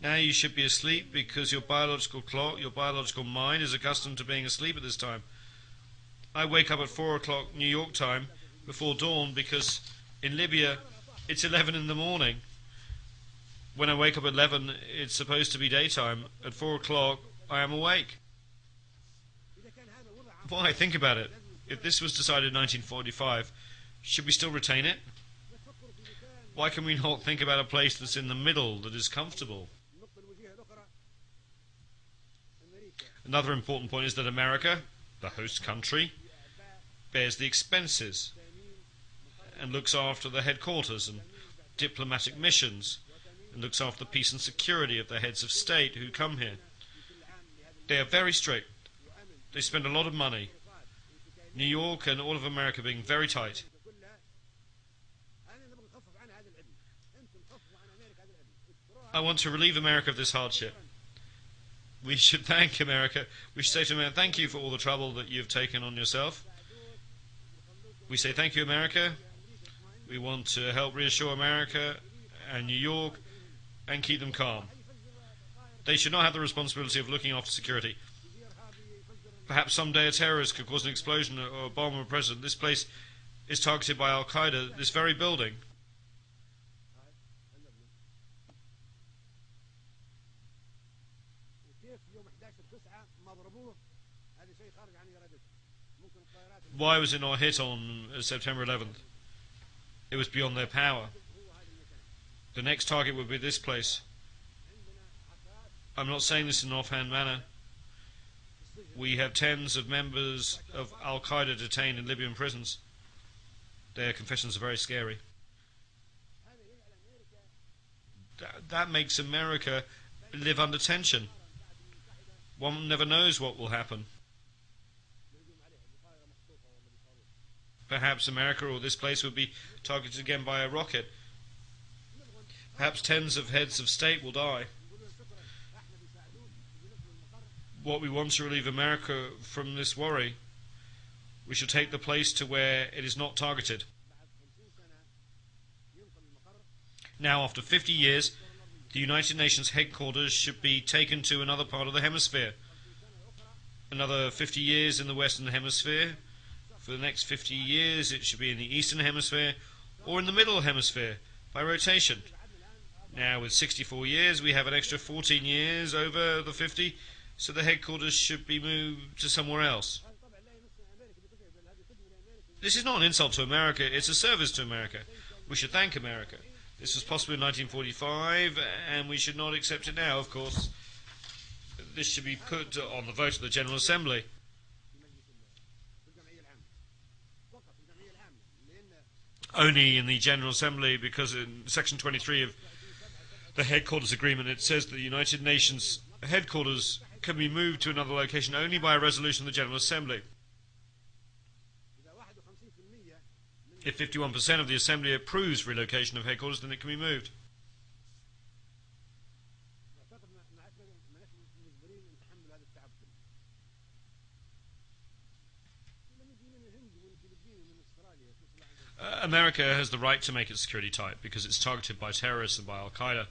Now you should be asleep because your biological clock, your biological mind is accustomed to being asleep at this time. I wake up at 4 o'clock New York time before dawn because in Libya it's 11 in the morning. When I wake up at 11 it's supposed to be daytime. At 4 o'clock I am awake. Why? Think about it. If this was decided in 1945, should we still retain it? Why can we not think about a place that's in the middle, that is comfortable? Another important point is that America, the host country, bears the expenses and looks after the headquarters and diplomatic missions and looks after the peace and security of the heads of state who come here. They are very strict. They spend a lot of money. New York and all of America being very tight. I want to relieve America of this hardship. We should thank America. We should say to America, thank you for all the trouble that you've taken on yourself. We say thank you, America. We want to help reassure America and New York and keep them calm. They should not have the responsibility of looking after security. Perhaps someday a terrorist could cause an explosion or a bomb or a president. This place is targeted by Al-Qaeda, this very building. Why was it not hit on September 11th? It was beyond their power. The next target would be this place. I'm not saying this in an offhand manner. We have tens of members of Al-Qaeda detained in Libyan prisons. Their confessions are very scary. That makes America live under tension. One never knows what will happen. Perhaps America or this place will be targeted again by a rocket. Perhaps tens of heads of state will die. What we want to relieve America from this worry, we should take the place to where it is not targeted. Now, after 50 years, the United Nations headquarters should be taken to another part of the hemisphere. Another 50 years in the Western Hemisphere. For the next 50 years, it should be in the Eastern Hemisphere or in the Middle Hemisphere by rotation. Now, with 64 years, we have an extra 14 years over the 50, so the headquarters should be moved to somewhere else. This is not an insult to America, it's a service to America. We should thank America. This was possible in 1945, and we should not accept it now, of course. this should be put on the vote of the General Assembly. Only in the General Assembly, because in Section 23 of the Headquarters Agreement it says that the United Nations headquarters can be moved to another location only by a resolution of the General Assembly. If 51% of the Assembly approves relocation of headquarters, then it can be moved. America has the right to make its security tight because it's targeted by terrorists and by Al-Qaeda.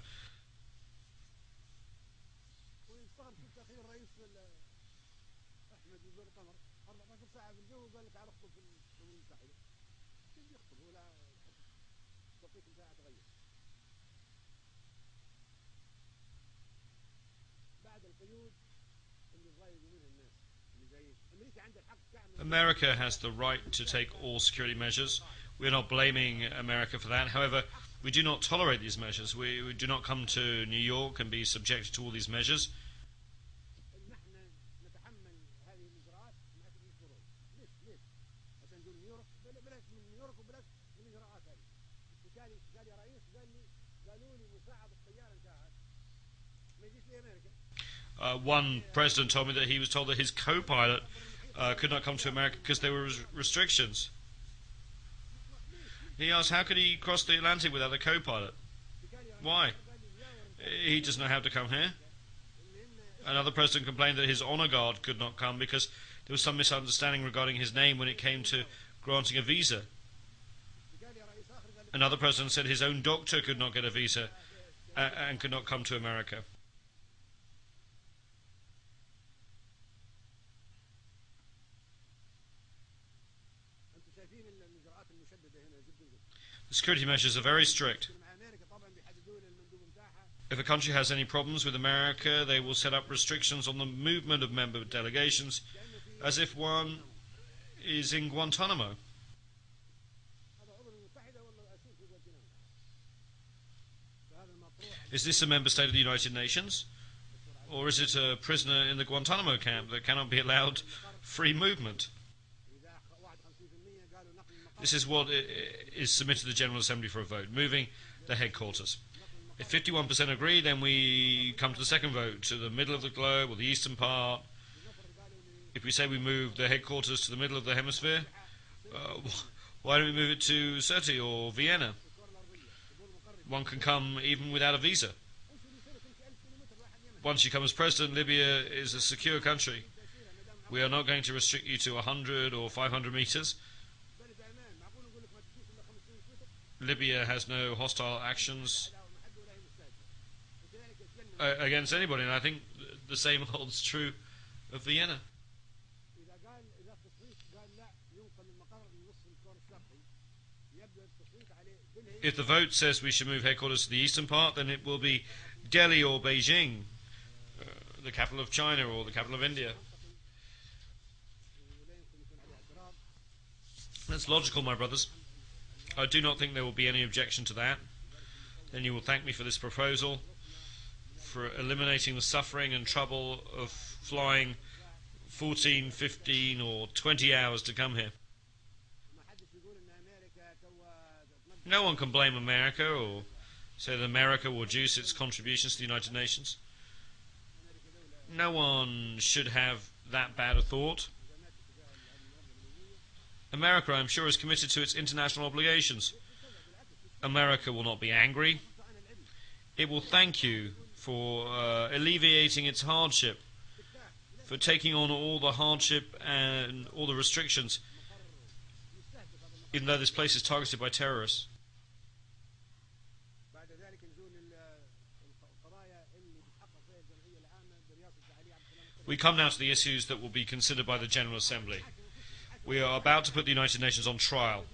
America has the right to take all security measures. We're not blaming America for that. However, we do not tolerate these measures. We do not come to New York and be subjected to all these measures. One president told me that he was told that his co-pilot could not come to America because there were restrictions. He asked how could he cross the Atlantic without a co-pilot? Why? He doesn't know how to come here. Another president complained that his honor guard could not come because there was some misunderstanding regarding his name when it came to granting a visa. Another president said his own doctor could not get a visa and could not come to America. The security measures are very strict. If a country has any problems with America, they will set up restrictions on the movement of member delegations, as if one is in Guantanamo. Is this a member state of the United Nations? Or is it a prisoner in the Guantanamo camp that cannot be allowed free movement? This is what is submitted to the General Assembly for a vote, moving the headquarters. If 51% agree, then we come to the second vote, to the middle of the globe or the eastern part. If we say we move the headquarters to the middle of the hemisphere, why don't we move it to Sirte or Vienna? One can come even without a visa. Once you come as president, Libya is a secure country. We are not going to restrict you to 100 or 500 meters. Libya has no hostile actions against anybody, and I think the same holds true of Vienna. If the vote says we should move headquarters to the eastern part, then it will be Delhi or Beijing, the capital of China or the capital of India. That's logical, my brothers. I do not think there will be any objection to that. Then you will thank me for this proposal, for eliminating the suffering and trouble of flying 14, 15 or 20 hours to come here. No one can blame America or say that America will reduce its contributions to the United Nations. No one should have that bad a thought. America, I'm sure, is committed to its international obligations. America will not be angry. It will thank you for alleviating its hardship, for taking on all the hardship and all the restrictions, even though this place is targeted by terrorists. We come now to the issues that will be considered by the General Assembly. We are about to put the United Nations on trial.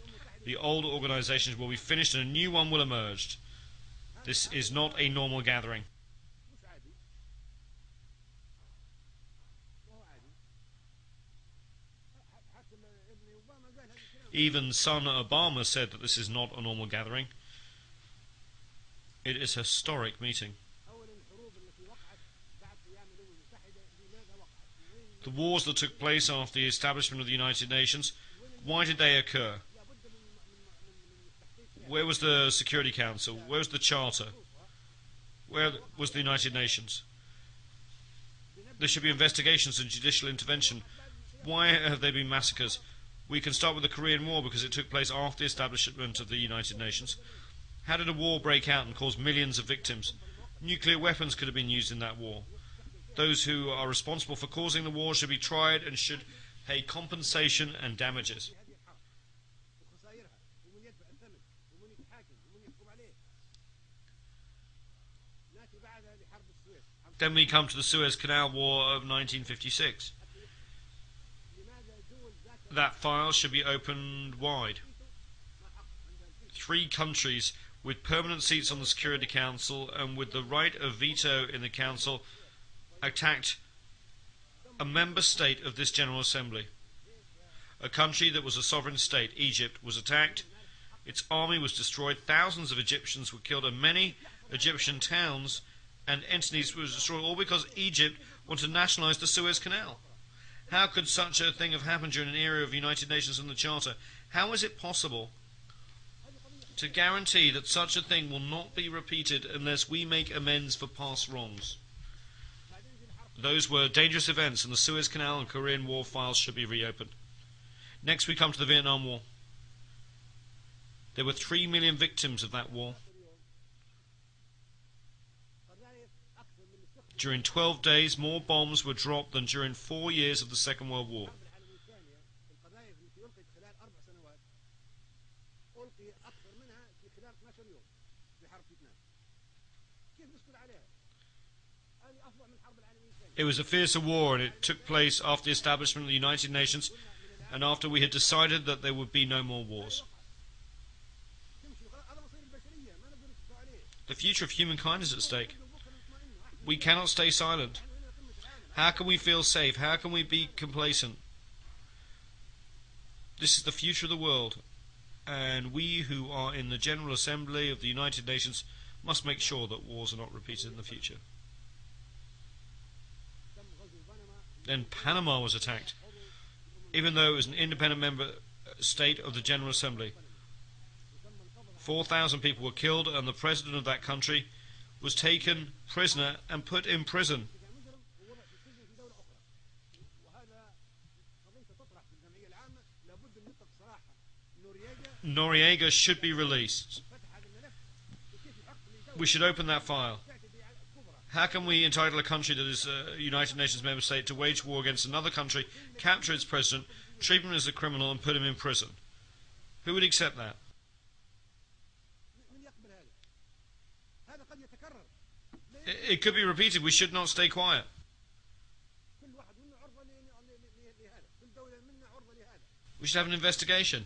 The old organizations will be finished and a new one will emerge. This is not a normal gathering. Even son Obama said that this is not a normal gathering. It is a historic meeting. The wars that took place after the establishment of the United Nations, why did they occur? Where was the Security Council? Where was the Charter? Where was the United Nations? There should be investigations and judicial intervention. Why have there been massacres? We can start with the Korean War because it took place after the establishment of the United Nations. How did a war break out and cause millions of victims? Nuclear weapons could have been used in that war. Those who are responsible for causing the war should be tried and should pay compensation and damages. Then we come to the Suez Canal War of 1956. That file should be opened wide. 3 countries with permanent seats on the Security Council and with the right of veto in the Council attacked a member state of this General Assembly. A country that was a sovereign state, Egypt, was attacked. Its army was destroyed. Thousands of Egyptians were killed and many Egyptian towns and entities were destroyed, all because Egypt wanted to nationalize the Suez Canal. How could such a thing have happened during an era of the United Nations and the Charter? How is it possible to guarantee that such a thing will not be repeated unless we make amends for past wrongs? Those were dangerous events, and the Suez Canal and Korean War files should be reopened. Next we come to the Vietnam War. There were 3 million victims of that war. During 12 days, more bombs were dropped than during 4 years of the Second World War. It was a fiercer war, and it took place after the establishment of the United Nations and after we had decided that there would be no more wars. The future of humankind is at stake. We cannot stay silent. How can we feel safe? How can we be complacent? This is the future of the world, and we who are in the General Assembly of the United Nations must make sure that wars are not repeated in the future. Then Panama was attacked, even though it was an independent member state of the General Assembly. 4,000 people were killed, and the president of that country was taken prisoner and put in prison. Noriega should be released. We should open that file. How can we entitle a country that is a United Nations member state to wage war against another country, capture its president, treat him as a criminal and put him in prison? Who would accept that? It could be repeated. We should not stay quiet. We should have an investigation.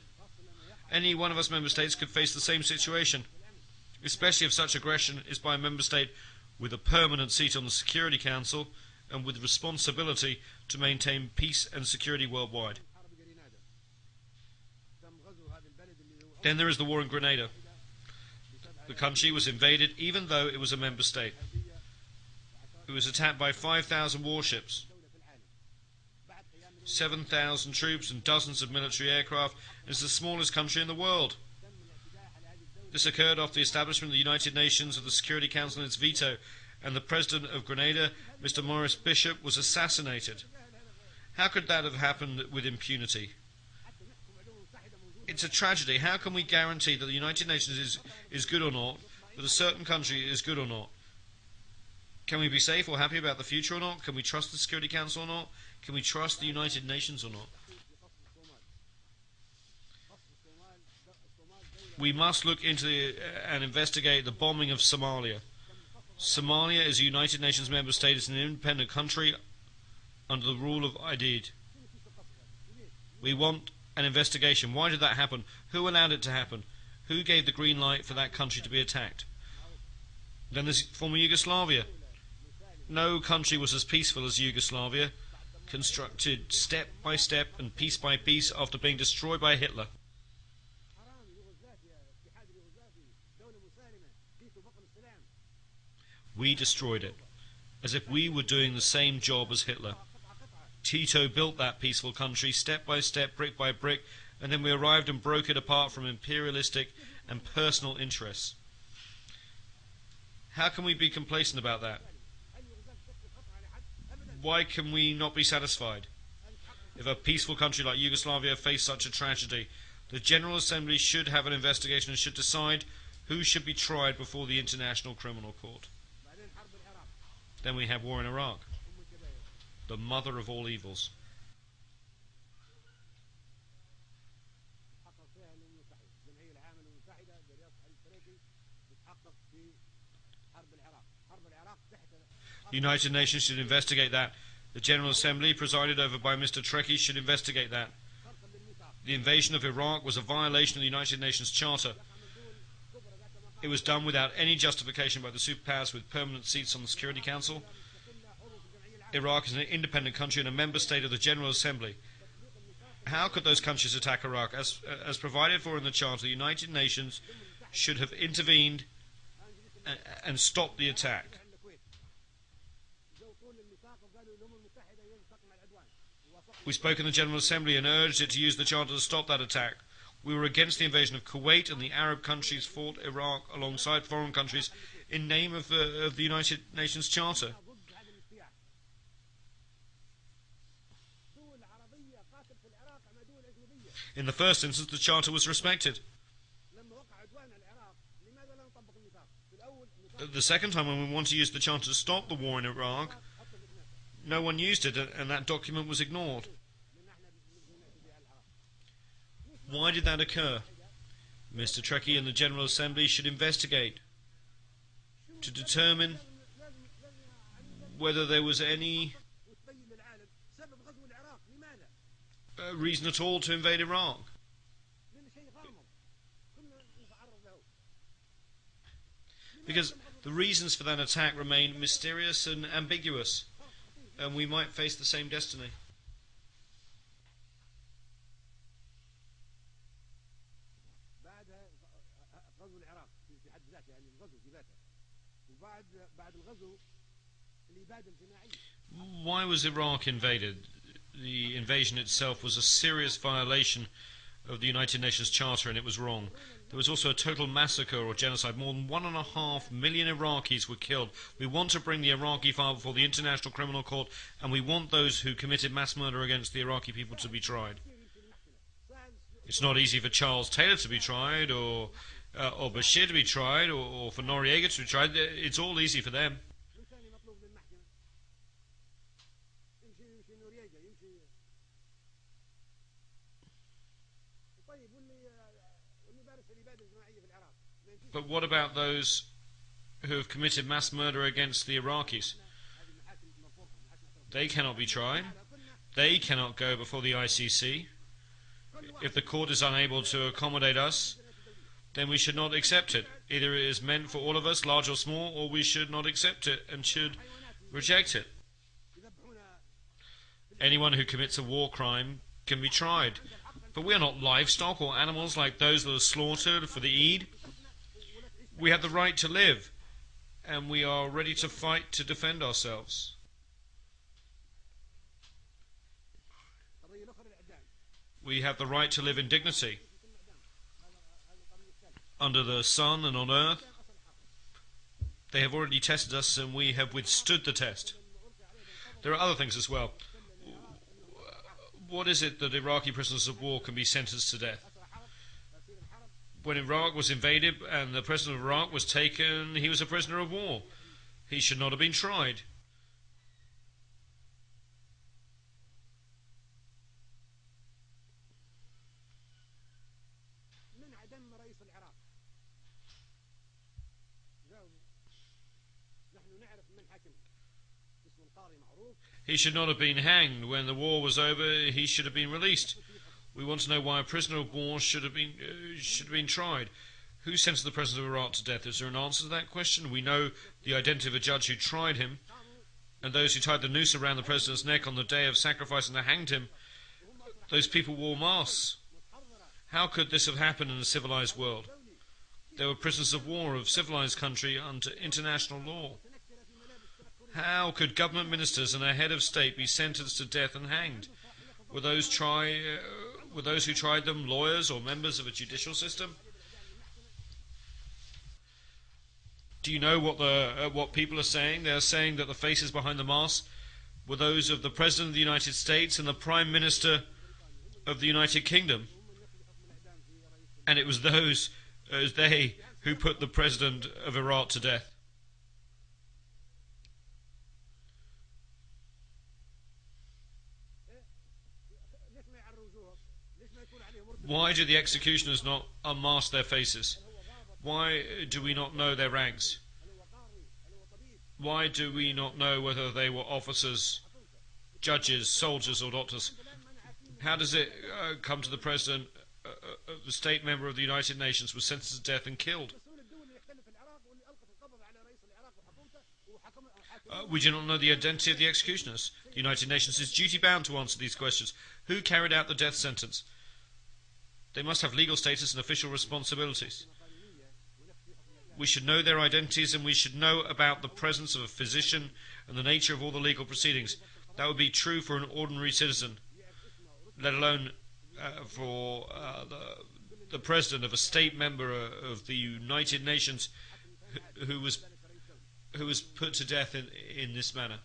Any one of us member states could face the same situation, especially if such aggression is by a member state with a permanent seat on the Security Council and with responsibility to maintain peace and security worldwide. Then there is the war in Grenada. The country was invaded even though it was a member state. It was attacked by 5,000 warships, 7,000 troops and dozens of military aircraft. It is the smallest country in the world. This occurred after the establishment of the United Nations, of the Security Council and its veto, and the president of Grenada, Mr. Maurice Bishop, was assassinated. How could that have happened with impunity? It's a tragedy. How can we guarantee that the United Nations is good or not, that a certain country is good or not? Can we be safe or happy about the future or not? Can we trust the Security Council or not? Can we trust the United Nations or not? We must look into and investigate the bombing of Somalia. Somalia is a United Nations member state. It's an independent country under the rule of IDID. We want an investigation. Why did that happen? Who allowed it to happen? Who gave the green light for that country to be attacked? Then there's former Yugoslavia. No country was as peaceful as Yugoslavia, constructed step by step and piece by piece after being destroyed by Hitler. We destroyed it, as if we were doing the same job as Hitler. Tito built that peaceful country step by step, brick by brick, and then we arrived and broke it apart from imperialistic and personal interests. How can we be complacent about that? Why can we not be satisfied? If a peaceful country like Yugoslavia faced such a tragedy, the General Assembly should have an investigation and should decide who should be tried before the International Criminal Court. Then we have war in Iraq, the mother of all evils. The United Nations should investigate that. The General Assembly, presided over by Mr. Trekkie, should investigate that. The invasion of Iraq was a violation of the United Nations Charter. It was done without any justification by the superpowers with permanent seats on the Security Council. Iraq is an independent country and a member state of the General Assembly. How could those countries attack Iraq? As provided for in the Charter, the United Nations should have intervened and stopped the attack. We spoke in the General Assembly and urged it to use the Charter to stop that attack. We were against the invasion of Kuwait, and the Arab countries fought Iraq alongside foreign countries in name of the United Nations Charter. In the first instance, the Charter was respected. The second time, when we wanted to use the Charter to stop the war in Iraq, no one used it, and that document was ignored. Why did that occur? Mr. Trekkie and the General Assembly should investigate to determine whether there was any reason at all to invade Iraq. Because the reasons for that attack remain mysterious and ambiguous, and we might face the same destiny. Why was Iraq invaded? The invasion itself was a serious violation of the United Nations Charter, and it was wrong. There was also a total massacre or genocide. More than 1.5 million Iraqis were killed. We want to bring the Iraqi file before the International Criminal Court, and we want those who committed mass murder against the Iraqi people to be tried. It's not easy for Charles Taylor to be tried, or Bashir to be tried, or for Noriega to be tried. It's all easy for them. But what about those who have committed mass murder against the Iraqis? They cannot be tried. They cannot go before the ICC. If the court is unable to accommodate us, then we should not accept it. Either it is meant for all of us, large or small, or we should not accept it and should reject it. Anyone who commits a war crime can be tried. But we are not livestock or animals like those that are slaughtered for the Eid. We have the right to live, and we are ready to fight to defend ourselves. We have the right to live in dignity under the sun and on earth. They have already tested us, and we have withstood the test. There are other things as well. What is it that Iraqi prisoners of war can be sentenced to death? When Iraq was invaded and the president of Iraq was taken, he was a prisoner of war. He should not have been tried. He should not have been hanged. When the war was over, he should have been released. We want to know why a prisoner of war should have been tried. Who sentenced the president of Iraq to death? Is there an answer to that question? We know the identity of a judge who tried him, and those who tied the noose around the president's neck on the day of sacrifice and hanged him. Those people wore masks. How could this have happened in a civilized world? They were prisoners of war of civilized country under international law. How could government ministers and a head of state be sentenced to death and hanged? Were those who tried them lawyers or members of a judicial system? Do you know what people are saying? They are saying that the faces behind the masks were those of the President of the United States and the Prime Minister of the United Kingdom. And it was they who put the President of Iraq to death. Why do the executioners not unmask their faces? Why do we not know their ranks? Why do we not know whether they were officers, judges, soldiers or doctors? How does it come to the President, the state member of the United Nations, was sentenced to death and killed? We do not know the identity of the executioners. The United Nations is duty-bound to answer these questions. Who carried out the death sentence? They must have legal status and official responsibilities. We should know their identities, and we should know about the presence of a physician and the nature of all the legal proceedings. That would be true for an ordinary citizen, let alone for the president of a state member of the United Nations who was put to death in this manner.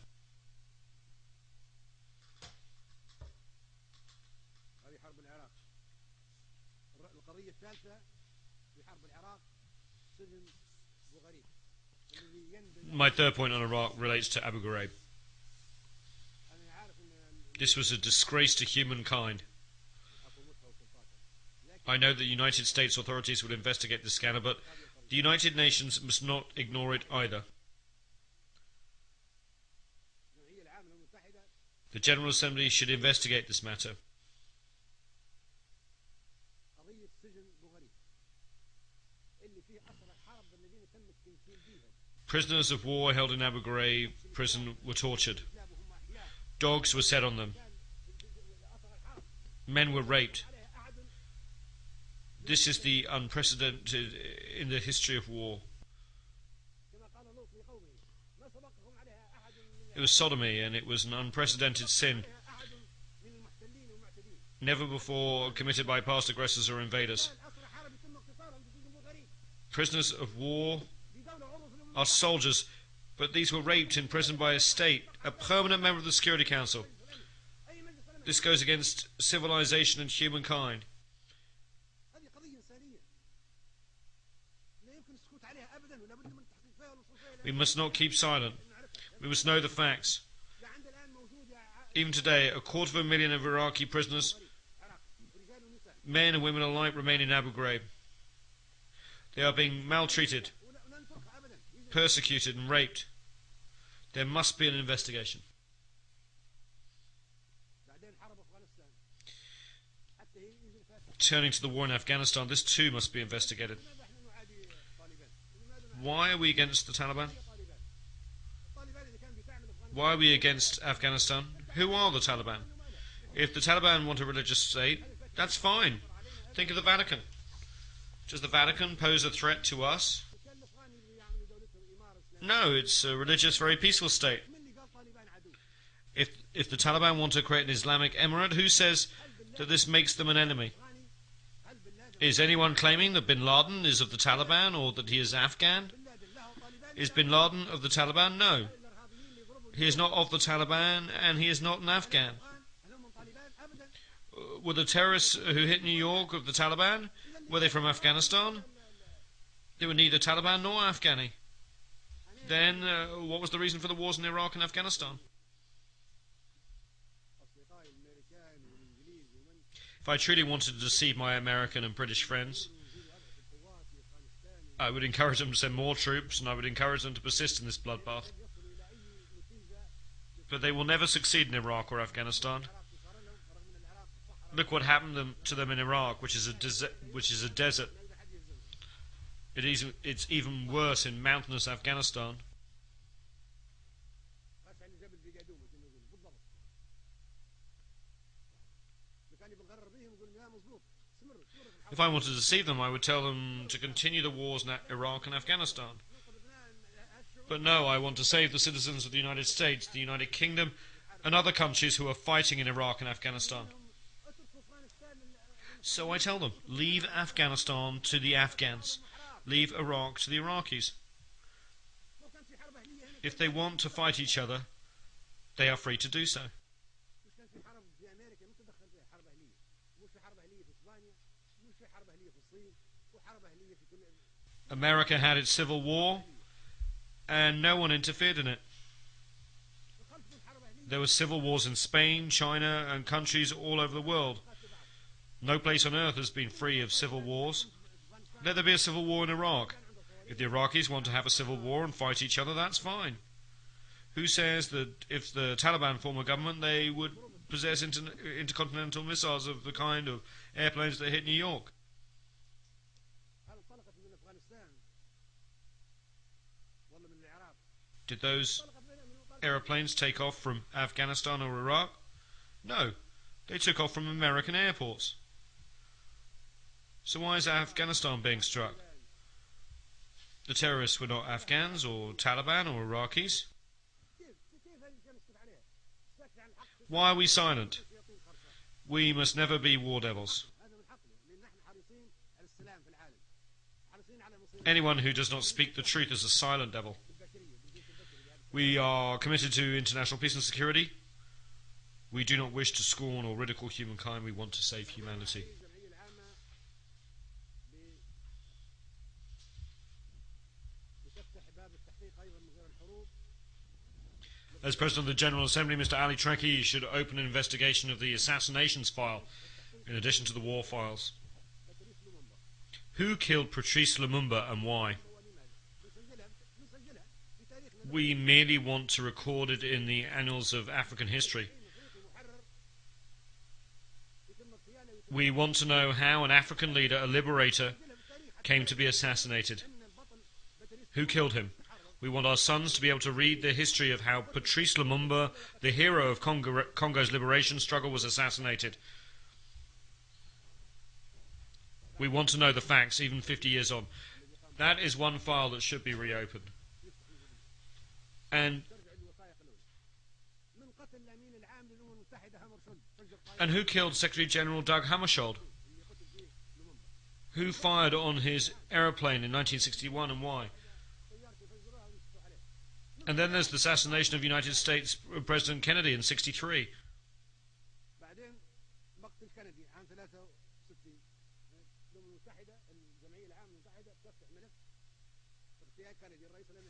My third point on Iraq relates to Abu Ghraib. This was a disgrace to humankind. I know that the United States authorities would investigate the scandal, but the United Nations must not ignore it either. The General Assembly should investigate this matter. Prisoners of war held in Abu Ghraib prison were tortured. Dogs were set on them. Men were raped. This is the unprecedented in the history of war. It was sodomy, and it was an unprecedented sin, never before committed by past aggressors or invaders. Prisoners of war are soldiers, but these were raped in prison by a state, a permanent member of the Security Council. This goes against civilization and humankind. We must not keep silent. We must know the facts. Even today, 250,000 of Iraqi prisoners, men and women alike, remain in Abu Ghraib. They are being maltreated, persecuted and raped. There must be an investigation. Turning to the war in Afghanistan, this too must be investigated. Why are we against the Taliban? Why are we against Afghanistan? Who are the Taliban? If the Taliban want a religious state, that's fine. Think of the Vatican. Does the Vatican pose a threat to us? No, it's a religious, very peaceful state. If the Taliban want to create an Islamic emirate, who says that this makes them an enemy? Is anyone claiming that bin Laden is of the Taliban or that he is Afghan? Is bin Laden of the Taliban? No. He is not of the Taliban and he is not an Afghan. Were the terrorists who hit New York of the Taliban? Were they from Afghanistan? They were neither Taliban nor Afghani. Then what was the reason for the wars in Iraq and Afghanistan? If I truly wanted to deceive my American and British friends, I would encourage them to send more troops, and I would encourage them to persist in this bloodbath. But they will never succeed in Iraq or Afghanistan. Look what happened to them in Iraq, which is a desert. It's even worse in mountainous Afghanistan. If I wanted to deceive them, I would tell them to continue the wars in Iraq and Afghanistan. But no, I want to save the citizens of the United States, the United Kingdom, and other countries who are fighting in Iraq and Afghanistan. So I tell them, leave Afghanistan to the Afghans. Leave Iraq to the Iraqis. If they want to fight each other, they are free to do so. America had its civil war, and no one interfered in it. There were civil wars in Spain, China, and countries all over the world. No place on earth has been free of civil wars. Let there be a civil war in Iraq. If the Iraqis want to have a civil war and fight each other, that's fine. Who says that if the Taliban form a government, they would possess intercontinental missiles of the kind of airplanes that hit New York? Did those aeroplanes take off from Afghanistan or Iraq? No, they took off from American airports. So why is Afghanistan being struck? The terrorists were not Afghans or Taliban or Iraqis. Why are we silent? We must never be war devils. Anyone who does not speak the truth is a silent devil. We are committed to international peace and security. We do not wish to scorn or ridicule humankind. We want to save humanity. As President of the General Assembly, Mr. Ali Trekkie should open an investigation of the assassinations file, in addition to the war files. Who killed Patrice Lumumba and why? We merely want to record it in the annals of African history. We want to know how an African leader, a liberator, came to be assassinated. Who killed him? We want our sons to be able to read the history of how Patrice Lumumba, the hero of Congo's liberation struggle, was assassinated. We want to know the facts, even 50 years on. That is one file that should be reopened. And who killed Secretary General Doug Hammarskjöld? Who fired on his aeroplane in 1961 and why? And then there's the assassination of United States President Kennedy in 1963.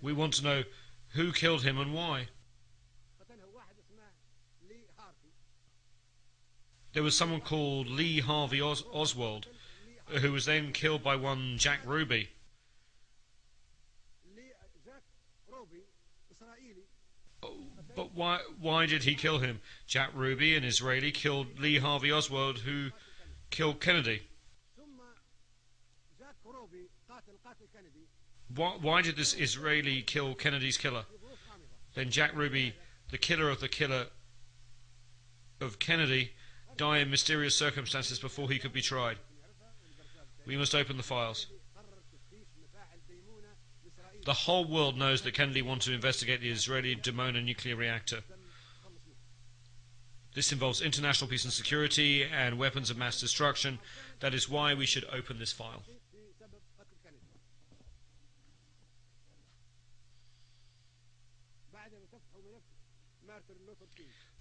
We want to know who killed him and why. There was someone called Lee Harvey Oswald, who was then killed by one Jack Ruby. But why did he kill him? Jack Ruby, an Israeli, killed Lee Harvey Oswald, who killed Kennedy. Why did this Israeli kill Kennedy's killer? Then Jack Ruby, the killer of Kennedy, die in mysterious circumstances before he could be tried. We must open the files. The whole world knows that Kennedy wanted to investigate the Israeli Dimona nuclear reactor. This involves international peace and security and weapons of mass destruction. That is why we should open this file.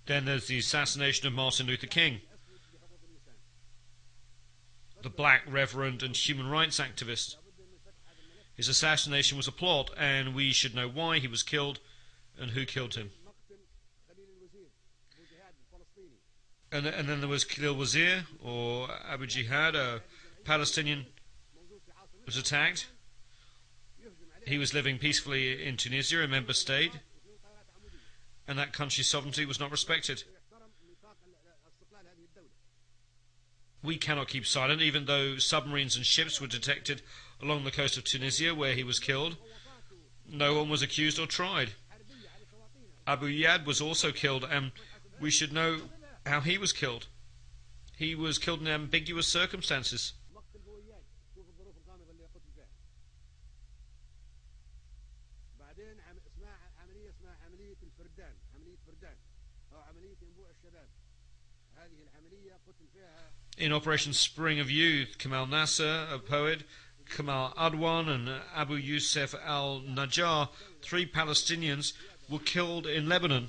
Then there's the assassination of Martin Luther King, the black reverend and human rights activist. His assassination was a plot, and we should know why he was killed and who killed him. And then there was Khalil Wazir, or Abu Jihad, a Palestinian, was attacked. He was living peacefully in Tunisia, a member state, and that country's sovereignty was not respected. We cannot keep silent, even though submarines and ships were detected along the coast of Tunisia where he was killed. No one was accused or tried. Abu Yad was also killed, and we should know how he was killed. He was killed in ambiguous circumstances. In Operation Spring of Youth, Kamal Nasser, a poet, Kamal Adwan and Abu Yusuf al-Najjar, 3 Palestinians, were killed in Lebanon,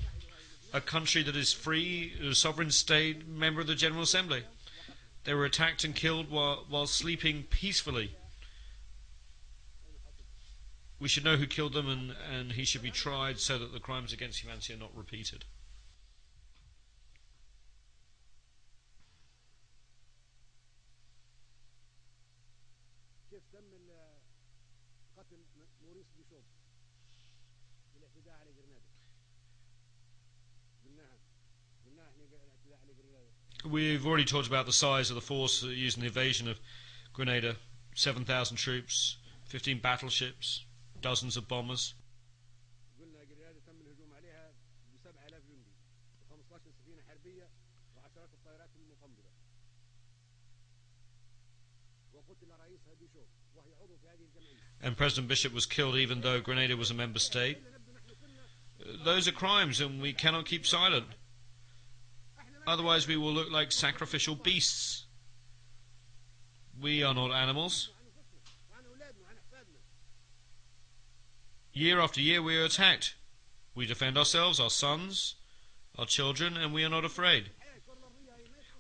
a country that is free, a sovereign state, member of the General Assembly. They were attacked and killed while sleeping peacefully. We should know who killed them, and he should be tried so that the crimes against humanity are not repeated. We've already talked about the size of the force used in the invasion of Grenada. 7,000 troops, 15 battleships, dozens of bombers. And President Bishop was killed even though Grenada was a member state. Those are crimes, and we cannot keep silent. Otherwise we will look like sacrificial beasts. We are not animals. Year after year we are attacked. We defend ourselves, our sons, our children, and we are not afraid.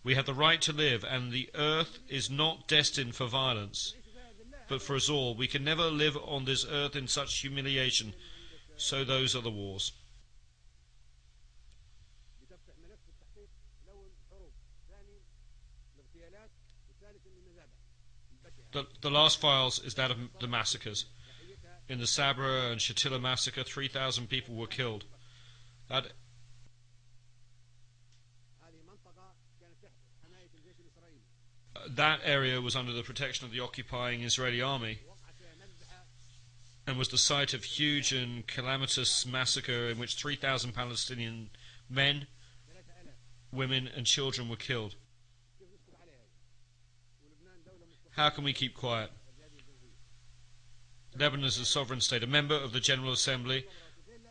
We have the right to live, and the earth is not destined for violence, but for us all. We can never live on this earth in such humiliation. So those are the wars. The last files is that of the massacres. In the Sabra and Shatila massacre, 3,000 people were killed. That area was under the protection of the occupying Israeli army and was the site of huge and calamitous massacre in which 3,000 Palestinian men, women and children were killed. How can we keep quiet? Lebanon is a sovereign state. A member of the General Assembly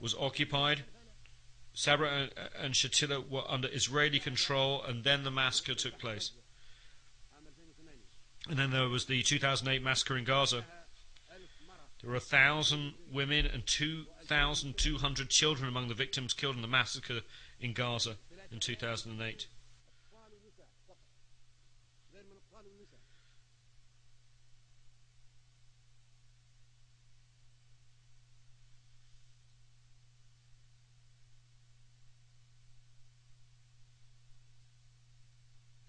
was occupied. Sabra and Shatila were under Israeli control, and then the massacre took place. And then there was the 2008 massacre in Gaza. There were 1,000 women and 2,200 children among the victims killed in the massacre in Gaza in 2008.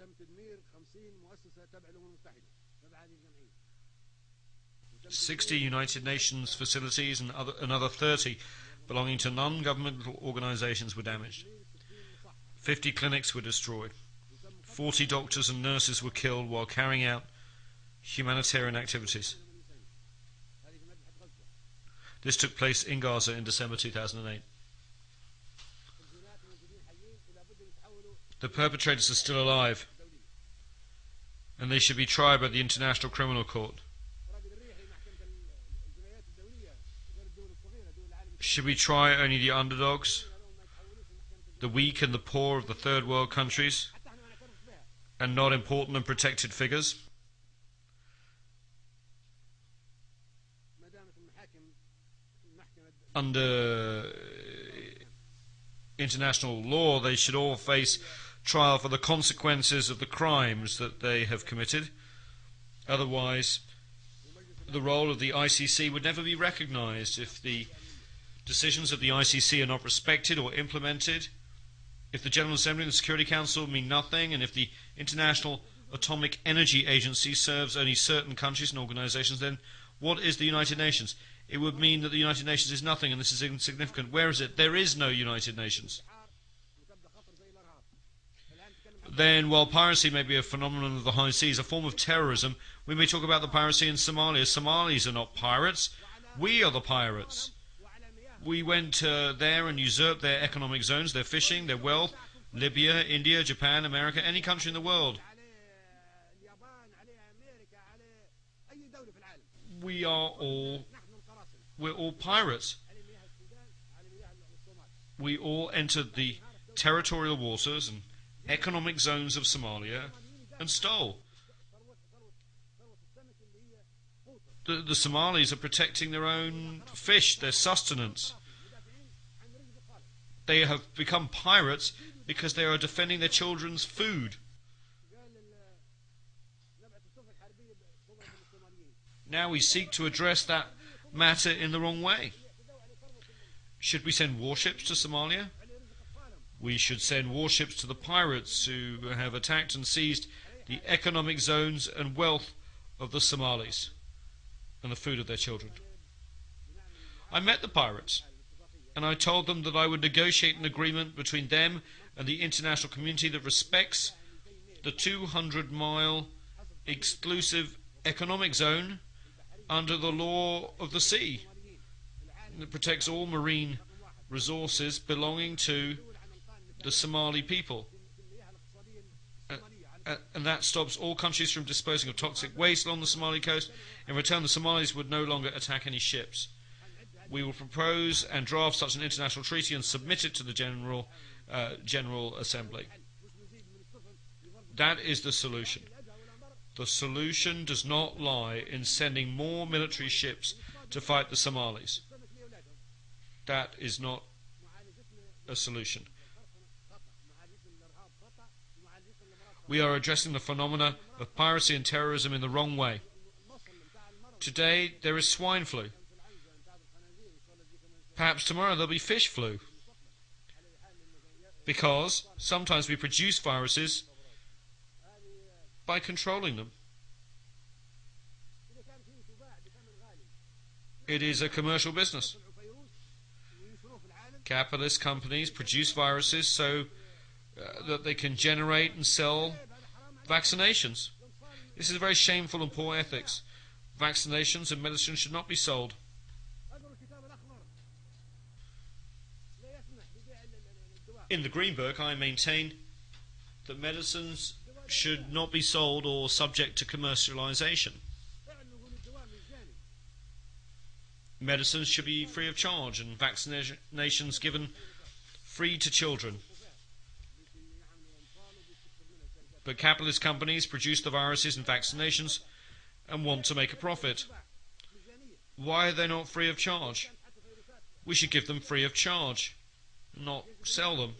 تم تدمير 50 مؤسسة تبع الأمم المتحدة تبع هذه الجمعية.
60 United Nations facilities and another 30 belonging to non-governmental organizations were damaged. 50 clinics were destroyed. 40 doctors and nurses were killed while carrying out humanitarian activities. This took place in Gaza in December 2008. The perpetrators are still alive, and they should be tried by the International Criminal Court. Should we try only the underdogs, the weak and the poor of the third world countries, and not important and protected figures? Under international law, they should all face trial for the consequences of the crimes that they have committed. Otherwise, the role of the ICC would never be recognized. If the decisions of the ICC are not respected or implemented, if the General Assembly and the Security Council mean nothing, and if the International Atomic Energy Agency serves only certain countries and organizations, then what is the United Nations? It would mean that the United Nations is nothing, and this is insignificant. Where is it? There is no United Nations. Then, while piracy may be a phenomenon of the high seas, a form of terrorism, we may talk about the piracy in Somalia. Somalis are not pirates. We are the pirates. We went there and usurped their economic zones, their fishing, their wealth. Libya, India, Japan, America, any country in the world. We're all pirates. We all entered the territorial waters and economic zones of Somalia and stole. The Somalis are protecting their own fish, their sustenance. They have become pirates because they are defending their children's food. Now we seek to address that matter in the wrong way. Should we send warships to Somalia? We should send warships to the pirates who have attacked and seized the economic zones and wealth of the Somalis and the food of their children. I met the pirates, and I told them that I would negotiate an agreement between them and the international community that respects the 200-mile exclusive economic zone under the law of the sea, that protects all marine resources belonging to the Somali people. And that stops all countries from disposing of toxic waste along the Somali coast. In return, the Somalis would no longer attack any ships. We will propose and draft such an international treaty and submit it to the General Assembly. That is the solution. The solution does not lie in sending more military ships to fight the Somalis. That is not a solution. We are addressing the phenomena of piracy and terrorism in the wrong way. Today there is swine flu. Perhaps tomorrow there'll be fish flu. Because sometimes we produce viruses by controlling them. It is a commercial business. Capitalist companies produce viruses so that they can generate and sell vaccinations. This is very shameful and poor ethics. Vaccinations and medicine should not be sold. In the Green Book, I maintain that medicines should not be sold or subject to commercialization. Medicines should be free of charge and vaccinations given free to children. But capitalist companies produce the viruses and vaccinations and want to make a profit. Why are they not free of charge? We should give them free of charge, not sell them.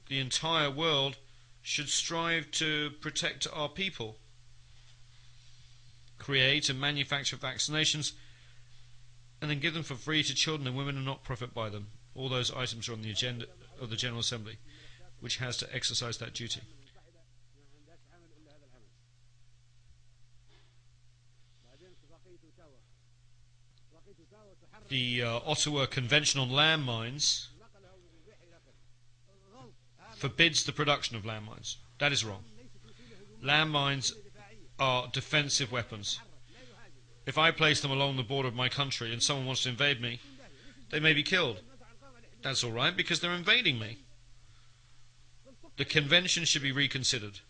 The entire world should strive to protect our people, create and manufacture vaccinations, and then give them for free to children and women and not profit by them. All those items are on the agenda of the General Assembly, which has to exercise that duty. The Ottawa Convention on Landmines forbids the production of landmines. That is wrong. Landmines are defensive weapons. If I place them along the border of my country and someone wants to invade me, they may be killed. That's all right, because they're invading me. The convention should be reconsidered.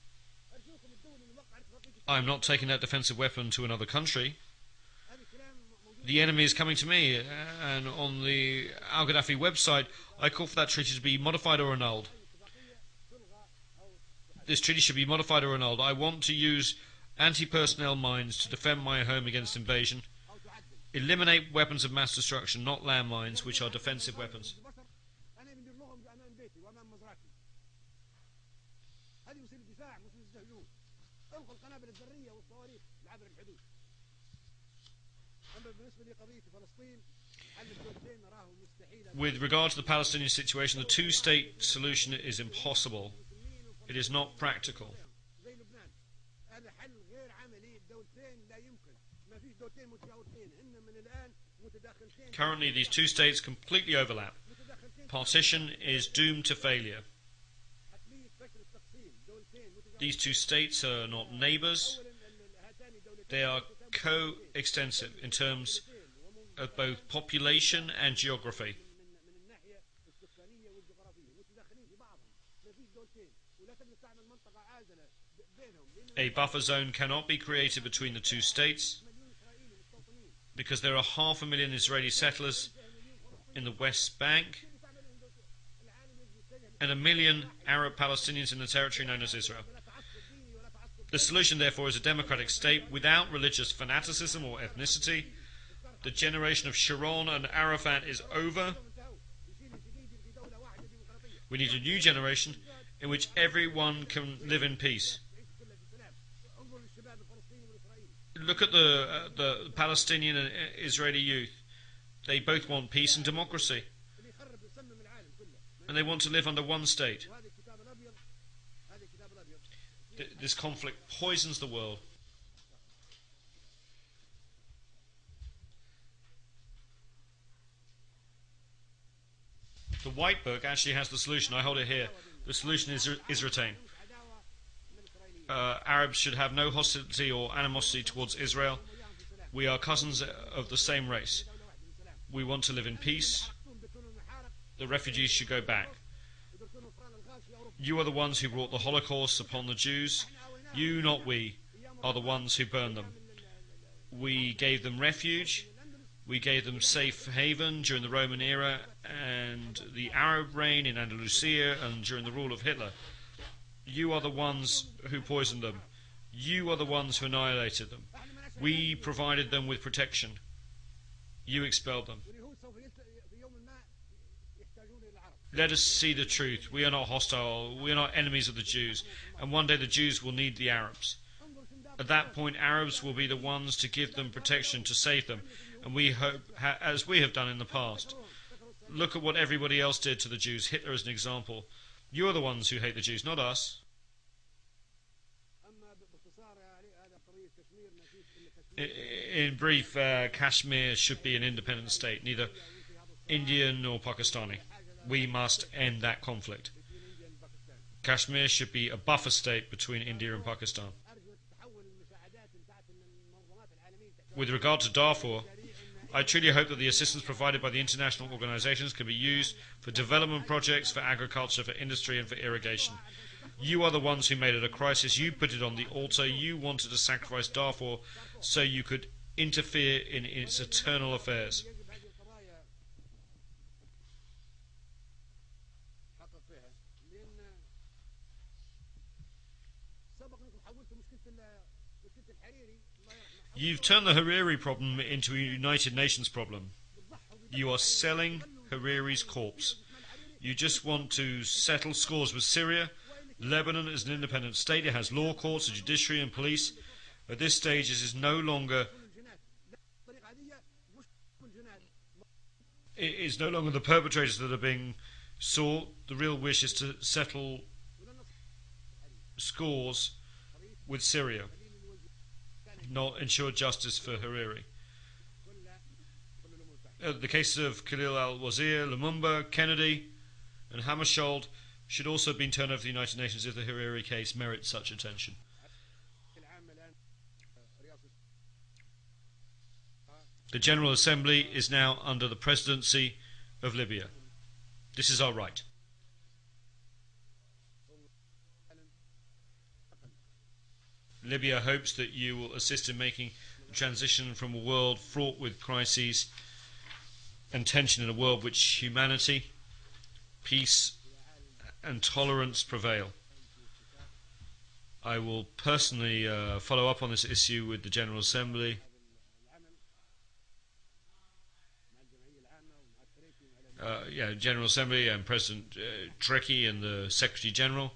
I'm not taking that defensive weapon to another country. The enemy is coming to me, and on the Gadaffi website, I call for that treaty to be modified or annulled. This treaty should be modified or annulled. I want to use anti-personnel mines to defend my home against invasion. Eliminate weapons of mass destruction, not landmines, which are defensive weapons. With regard to the Palestinian situation, the two-state solution is impossible. It is not practical. Currently, these two states completely overlap. Partition is doomed to failure. These two states are not neighbours. They are co-extensive in terms of both population and geography. A buffer zone cannot be created between the two states because there are 500,000 Israeli settlers in the West Bank and 1 million Arab Palestinians in the territory known as Israel. The solution, therefore, is a democratic state without religious fanaticism or ethnicity. The generation of Sharon and Arafat is over. We need a new generation in which everyone can live in peace. Look at the Palestinian and Israeli youth. They both want peace and democracy. And they want to live under one state. This conflict poisons the world. The White Book actually has the solution. I hold it here. The solution is retained. Arabs should have no hostility or animosity towards Israel. We are cousins of the same race. We want to live in peace. The refugees should go back. You are the ones who brought the Holocaust upon the Jews. You, not we, are the ones who burned them. We gave them refuge. We gave them safe haven during the Roman era and the Arab reign in Andalusia and during the rule of Hitler. You are the ones who poisoned them. You are the ones who annihilated them. We provided them with protection. You expelled them. Let us see the truth. We are not hostile. We are not enemies of the Jews. And one day the Jews will need the Arabs. At that point, Arabs will be the ones to give them protection, to save them. And we hope, as we have done in the past. Look at what everybody else did to the Jews. Hitler is an example. You are the ones who hate the Jews, not us. In brief, Kashmir should be an independent state, neither Indian nor Pakistani. We must end that conflict. Kashmir should be a buffer state between India and Pakistan. With regard to Darfur, I truly hope that the assistance provided by the international organisations can be used for development projects, for agriculture, for industry and for irrigation. You are the ones who made it a crisis. You put it on the altar. You wanted to sacrifice Darfur so you could interfere in its internal affairs. You've turned the Hariri problem into a United Nations problem. You are selling Hariri's corpse. You just want to settle scores with Syria. Lebanon is an independent state. It has law courts, a judiciary and police. At this stage, it is no longer the perpetrators that are being sought. The real wish is to settle scores with Syria, not ensure justice for Hariri. The cases of Khalil al-Wazir, Lumumba, Kennedy and Hammarskjöld should also have been turned over to the United Nations if the Hariri case merits such attention. The General Assembly is now under the presidency of Libya. This is our right. Libya hopes that you will assist in making the transition from a world fraught with crises and tension in a world which humanity, peace and tolerance prevail. I will personally follow up on this issue with the General Assembly. General Assembly and President Trekkie and the Secretary General.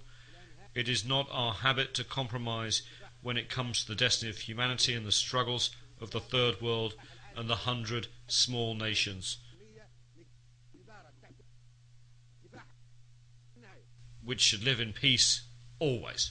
It is not our habit to compromise when it comes to the destiny of humanity and the struggles of the Third World and the 100 small nations, which should live in peace always.